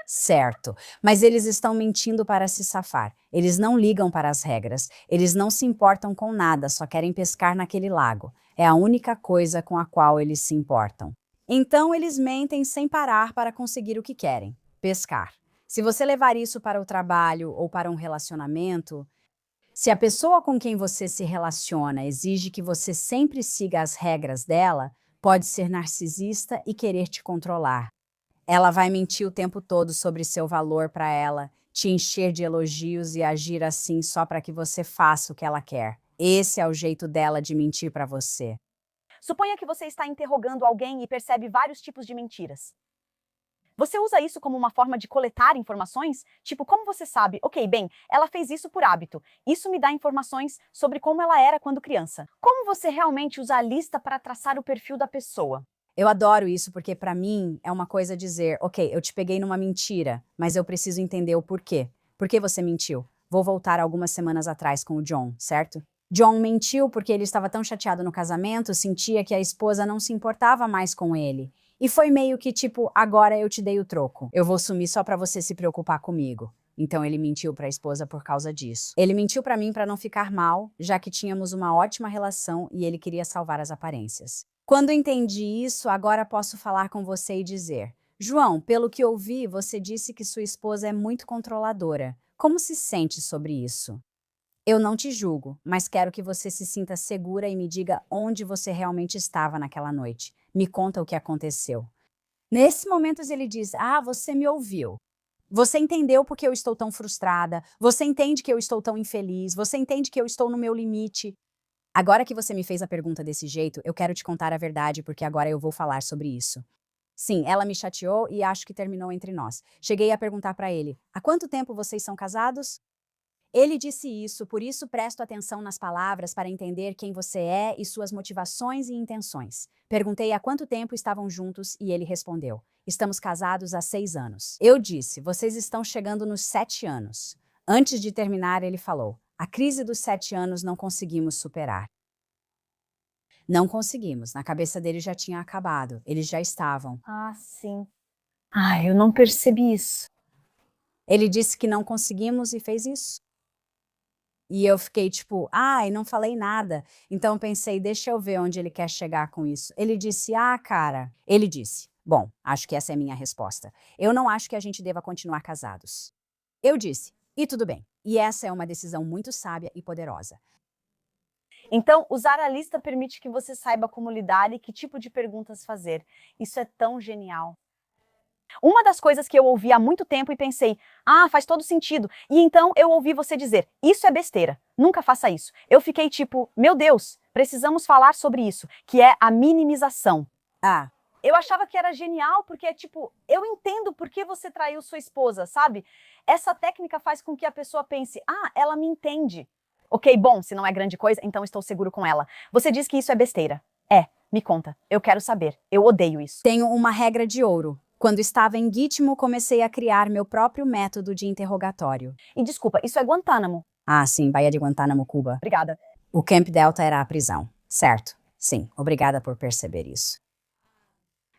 Certo, mas eles estão mentindo para se safar. Eles não ligam para as regras. Eles não se importam com nada, só querem pescar naquele lago. É a única coisa com a qual eles se importam. Então eles mentem sem parar para conseguir o que querem: pescar. Se você levar isso para o trabalho ou para um relacionamento, se a pessoa com quem você se relaciona exige que você sempre siga as regras dela, pode ser narcisista e querer te controlar. Ela vai mentir o tempo todo sobre seu valor para ela, te encher de elogios e agir assim só para que você faça o que ela quer. Esse é o jeito dela de mentir para você. Suponha que você está interrogando alguém e percebe vários tipos de mentiras. Você usa isso como uma forma de coletar informações? Tipo, como você sabe? Ok, bem, ela fez isso por hábito. Isso me dá informações sobre como ela era quando criança. Como você realmente usa a lista para traçar o perfil da pessoa? Eu adoro isso porque para mim é uma coisa dizer, ok, eu te peguei numa mentira, mas eu preciso entender o porquê. Por que você mentiu? Vou voltar algumas semanas atrás com o John, certo? John mentiu porque ele estava tão chateado no casamento, sentia que a esposa não se importava mais com ele. E foi meio que tipo, agora eu te dei o troco. Eu vou sumir só para você se preocupar comigo. Então ele mentiu para a esposa por causa disso. Ele mentiu para mim para não ficar mal, já que tínhamos uma ótima relação e ele queria salvar as aparências. Quando entendi isso, agora posso falar com você e dizer: João, pelo que ouvi, você disse que sua esposa é muito controladora. Como se sente sobre isso? Eu não te julgo, mas quero que você se sinta segura e me diga onde você realmente estava naquela noite. Me conta o que aconteceu. Nesse momento ele diz: ah, você me ouviu. Você entendeu porque eu estou tão frustrada. Você entende que eu estou tão infeliz. Você entende que eu estou no meu limite. Agora que você me fez a pergunta desse jeito, eu quero te contar a verdade porque agora eu vou falar sobre isso. Sim, ela me chateou e acho que terminou entre nós. Cheguei a perguntar para ele: há quanto tempo vocês são casados? Ele disse isso, por isso presto atenção nas palavras para entender quem você é e suas motivações e intenções. Perguntei há quanto tempo estavam juntos e ele respondeu: estamos casados há 6 anos. Eu disse: vocês estão chegando nos 7 anos. Antes de terminar, ele falou: a crise dos 7 anos não conseguimos superar. Não conseguimos. Na cabeça dele já tinha acabado. Eles já estavam. Ah, sim. Ah, eu não percebi isso. Ele disse que não conseguimos e fez isso. E eu fiquei tipo, ai, não falei nada. Então pensei, deixa eu ver onde ele quer chegar com isso. Ele disse, ah, cara. Ele disse, bom, acho que essa é a minha resposta. Eu não acho que a gente deva continuar casados. Eu disse, e tudo bem. E essa é uma decisão muito sábia e poderosa. Então, usar a lista permite que você saiba como lidar e que tipo de perguntas fazer. Isso é tão genial. Uma das coisas que eu ouvi há muito tempo e pensei, ah, faz todo sentido. E então eu ouvi você dizer, isso é besteira, nunca faça isso. Eu fiquei tipo, meu Deus, precisamos falar sobre isso, que é a minimização. Ah, Eu achava que era genial porque é tipo, eu entendo por que você traiu sua esposa, sabe? Essa técnica faz com que a pessoa pense, ah, ela me entende. Ok, bom, se não é grande coisa, então estou seguro com ela. Você diz que isso é besteira. É, me conta, eu quero saber, eu odeio isso. tenho uma regra de ouro. Quando estava em Gitmo, comecei a criar meu próprio método de interrogatório. E desculpa, isso é Guantánamo. Ah, sim, Baía de Guantánamo, Cuba. Obrigada. O Camp Delta era a prisão. Certo. Sim, obrigada por perceber isso.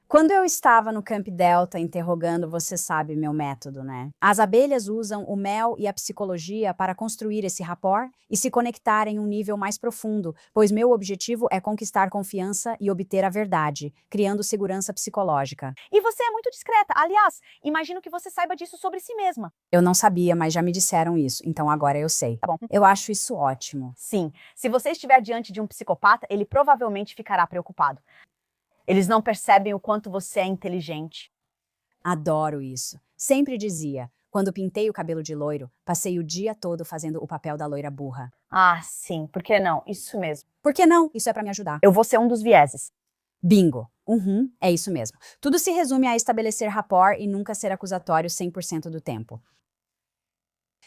Quando eu estava no Camp Delta interrogando, você sabe meu método, né? As abelhas usam o mel e a psicologia para construir esse rapport e se conectar em um nível mais profundo, pois meu objetivo é conquistar confiança e obter a verdade, criando segurança psicológica. E você é muito discreta. Aliás, imagino que você saiba disso sobre si mesma. Eu não sabia, mas já me disseram isso, então agora eu sei. Tá bom. Eu acho isso ótimo. Sim, se você estiver diante de um psicopata, ele provavelmente ficará preocupado. Eles não percebem o quanto você é inteligente. Adoro isso. Sempre dizia, quando pintei o cabelo de loiro, passei o dia todo fazendo o papel da loira burra. Ah, sim, por que não? Isso mesmo. Por que não? Isso é para me ajudar. Eu vou ser um dos vieses. Bingo. É isso mesmo. Tudo se resume a estabelecer rapport e nunca ser acusatório 100% do tempo.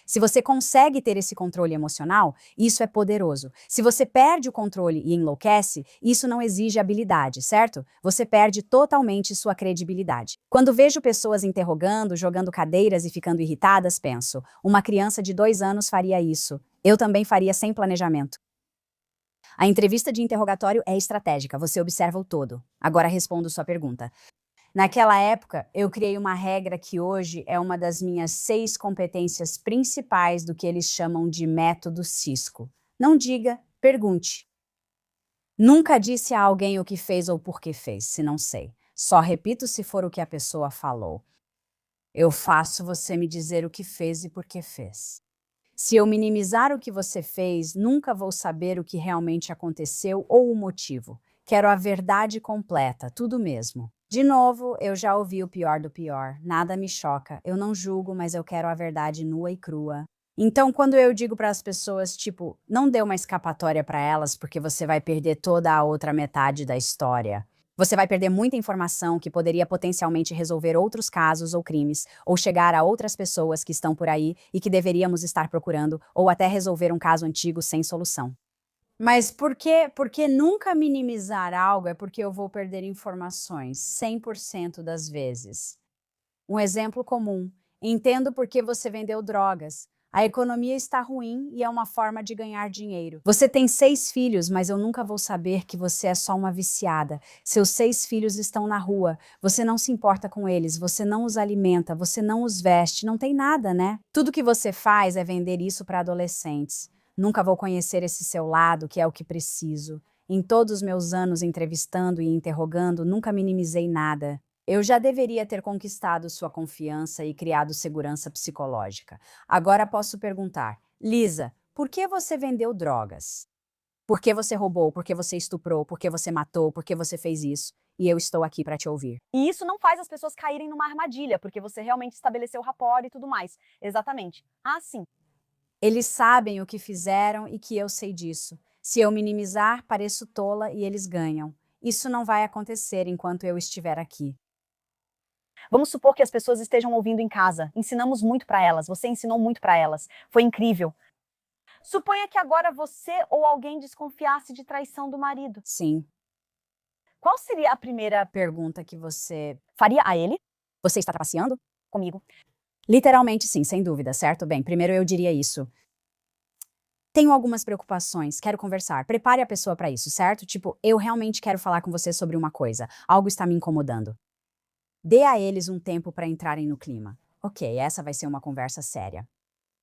Se você consegue ter esse controle emocional, isso é poderoso. Se você perde o controle e enlouquece, isso não exige habilidade, certo? Você perde totalmente sua credibilidade. Quando vejo pessoas interrogando, jogando cadeiras e ficando irritadas, penso, uma criança de 2 anos faria isso. Eu também faria sem planejamento. A entrevista de interrogatório é estratégica, você observa o todo. Agora respondo sua pergunta. Naquela época, eu criei uma regra que hoje é uma das minhas 6 competências principais do que eles chamam de método Cisco. Não diga, pergunte. Nunca disse a alguém o que fez ou por que fez, se não sei. Só repito se for o que a pessoa falou. Eu faço você me dizer o que fez e por que fez. Se eu minimizar o que você fez, nunca vou saber o que realmente aconteceu ou o motivo. Quero a verdade completa, tudo mesmo. De novo, eu já ouvi o pior do pior. Nada me choca. Eu não julgo, mas eu quero a verdade nua e crua. Então, quando eu digo para as pessoas, tipo, não dê uma escapatória para elas porque você vai perder toda a outra metade da história. Você vai perder muita informação que poderia potencialmente resolver outros casos ou crimes, ou chegar a outras pessoas que estão por aí e que deveríamos estar procurando, ou até resolver um caso antigo sem solução. Mas por que nunca minimizar algo é porque eu vou perder informações 100% das vezes. Um exemplo comum. Entendo por que você vendeu drogas. A economia está ruim e é uma forma de ganhar dinheiro. Você tem 6 filhos, mas eu nunca vou saber que você é só uma viciada. Seus 6 filhos estão na rua. Você não se importa com eles, você não os alimenta, você não os veste, não tem nada, né? Tudo que você faz é vender isso para adolescentes. Nunca vou conhecer esse seu lado, que é o que preciso. Em todos os meus anos entrevistando e interrogando, nunca minimizei nada. Eu já deveria ter conquistado sua confiança e criado segurança psicológica. Agora posso perguntar, Lisa, por que você vendeu drogas? Por que você roubou? Por que você estuprou? Por que você matou? Por que você fez isso? E eu estou aqui para te ouvir. E isso não faz as pessoas caírem numa armadilha, porque você realmente estabeleceu rapport e tudo mais. Exatamente. Ah, sim. Eles sabem o que fizeram e que eu sei disso. Se eu minimizar, pareço tola e eles ganham. Isso não vai acontecer enquanto eu estiver aqui. Vamos supor que as pessoas estejam ouvindo em casa. Ensinamos muito para elas, você ensinou muito para elas. Foi incrível. Suponha que agora você ou alguém desconfiasse de traição do marido. Sim. Qual seria a primeira Pergunta que você faria a ele? Você está trapaceando? Comigo. Literalmente sim, sem dúvida, certo? Bem, primeiro eu diria isso. Tenho algumas preocupações, quero conversar. Prepare a pessoa para isso, certo? Tipo, eu realmente quero falar com você sobre uma coisa. Algo está me incomodando. Dê a eles um tempo para entrarem no clima. Ok, essa vai ser uma conversa séria.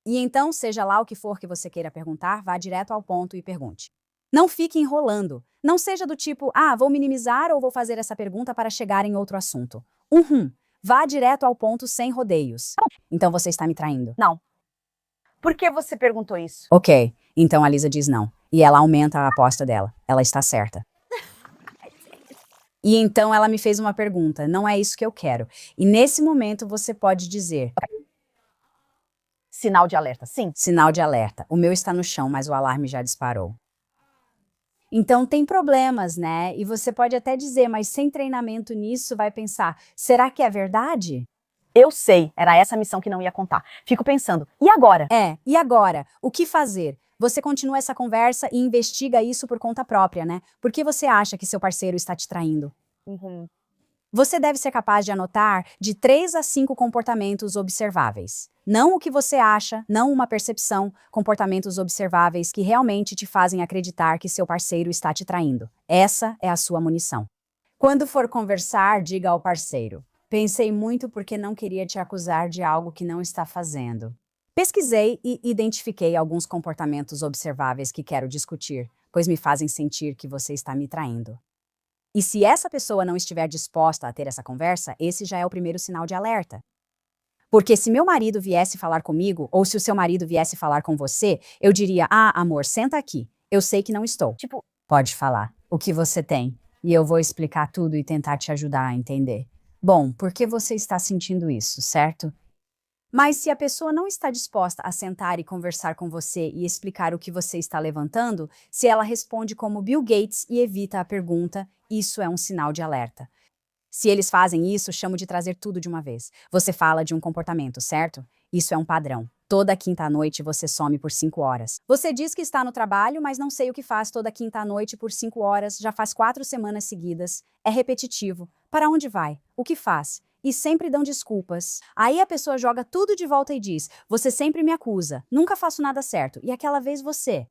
E então, seja lá o que for que você queira perguntar, vá direto ao ponto e pergunte. Não fique enrolando. Não seja do tipo, vou minimizar ou vou fazer essa pergunta para chegar em outro assunto. Vá direto ao ponto sem rodeios. Então você está me traindo. Não. Por que você perguntou isso? Ok, então a Lisa diz não. E ela aumenta a aposta dela. Ela está certa. E então ela me fez uma pergunta. Não é isso que eu quero. E nesse momento você pode dizer... Sinal de alerta, sim. Sinal de alerta. O meu está no chão, mas o alarme já disparou. Então tem problemas, né? E você pode até dizer, mas sem treinamento nisso vai pensar, será que é verdade? Eu sei, era essa a missão que não ia contar. Fico pensando, e agora? E agora? O que fazer? Você continua essa conversa e investiga isso por conta própria, né? Por que você acha que seu parceiro está te traindo? Você deve ser capaz de anotar de 3 a 5 comportamentos observáveis. Não o que você acha, não uma percepção, comportamentos observáveis que realmente te fazem acreditar que seu parceiro está te traindo. Essa é a sua munição. Quando for conversar, diga ao parceiro: pensei muito porque não queria te acusar de algo que não está fazendo. Pesquisei e identifiquei alguns comportamentos observáveis que quero discutir, pois me fazem sentir que você está me traindo. E se essa pessoa não estiver disposta a ter essa conversa, esse já é o primeiro sinal de alerta. Porque se meu marido viesse falar comigo, ou se o seu marido viesse falar com você, eu diria, amor, senta aqui. Eu sei que não estou. Tipo, pode falar o que você tem. E eu vou explicar tudo e tentar te ajudar a entender. Bom, por que você está sentindo isso, certo? Mas se a pessoa não está disposta a sentar e conversar com você e explicar o que você está levantando, se ela responde como Bill Gates e evita a pergunta, isso é um sinal de alerta. Se eles fazem isso, chamo de trazer tudo de uma vez. Você fala de um comportamento, certo? Isso é um padrão. Toda quinta-noite você some por 5 horas. Você diz que está no trabalho, mas não sei o que faz toda quinta-noite por 5 horas, já faz 4 semanas seguidas. É repetitivo. Para onde vai? O que faz? e sempre dão desculpas. Aí a pessoa joga tudo de volta e diz: você sempre me acusa, nunca faço nada certo, e aquela vez você.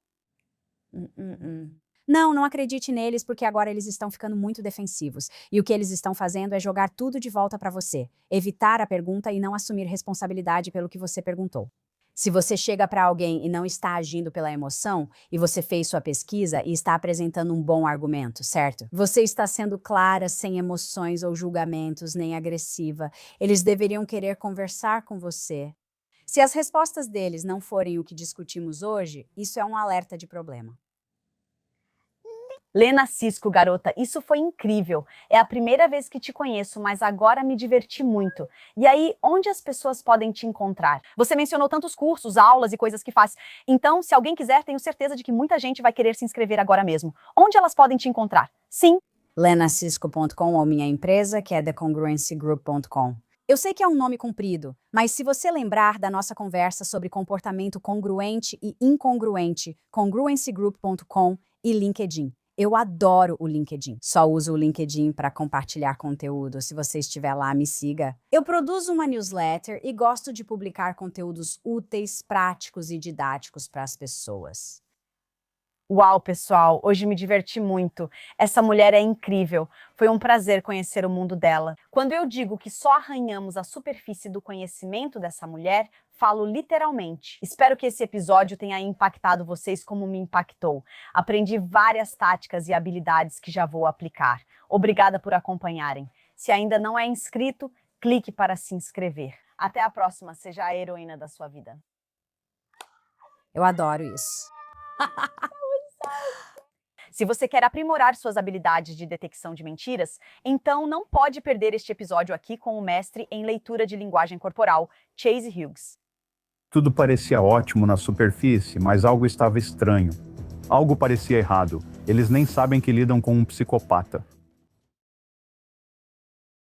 Não acredite neles porque agora eles estão ficando muito defensivos. E o que eles estão fazendo é jogar tudo de volta para você, evitar a pergunta e não assumir responsabilidade pelo que você perguntou. Se você chega para alguém e não está agindo pela emoção, e você fez sua pesquisa e está apresentando um bom argumento, certo? Você está sendo clara, sem emoções ou julgamentos, nem agressiva. Eles deveriam querer conversar com você. Se as respostas deles não forem o que discutimos hoje, isso é um alerta de problema. Lena Cisco, garota, isso foi incrível. É a primeira vez que te conheço, mas agora me diverti muito. E aí, onde as pessoas podem te encontrar? Você mencionou tantos cursos, aulas e coisas que faz. Então, se alguém quiser, tenho certeza de que muita gente vai querer se inscrever agora mesmo. Onde elas podem te encontrar? Sim. lenacisco.com ou minha empresa, que é thecongruencygroup.com. Eu sei que é um nome comprido, mas se você lembrar da nossa conversa sobre comportamento congruente e incongruente, congruencygroup.com e LinkedIn. Eu adoro o LinkedIn. Só uso o LinkedIn para compartilhar conteúdo. Se você estiver lá, me siga. Eu produzo uma newsletter e gosto de publicar conteúdos úteis, práticos e didáticos para as pessoas. Uau, pessoal, hoje me diverti muito. Essa mulher é incrível. Foi um prazer conhecer o mundo dela. Quando eu digo que só arranhamos a superfície do conhecimento dessa mulher, falo literalmente. Espero que esse episódio tenha impactado vocês como me impactou. Aprendi várias táticas e habilidades que já vou aplicar. Obrigada por acompanharem. Se ainda não é inscrito, clique para se inscrever. Até a próxima, seja a heroína da sua vida. Eu adoro isso. Se você quer aprimorar suas habilidades de detecção de mentiras, então não pode perder este episódio aqui com o mestre em leitura de linguagem corporal, Chase Hughes. Tudo parecia ótimo na superfície, mas algo estava estranho. Algo parecia errado. Eles nem sabem que lidam com um psicopata.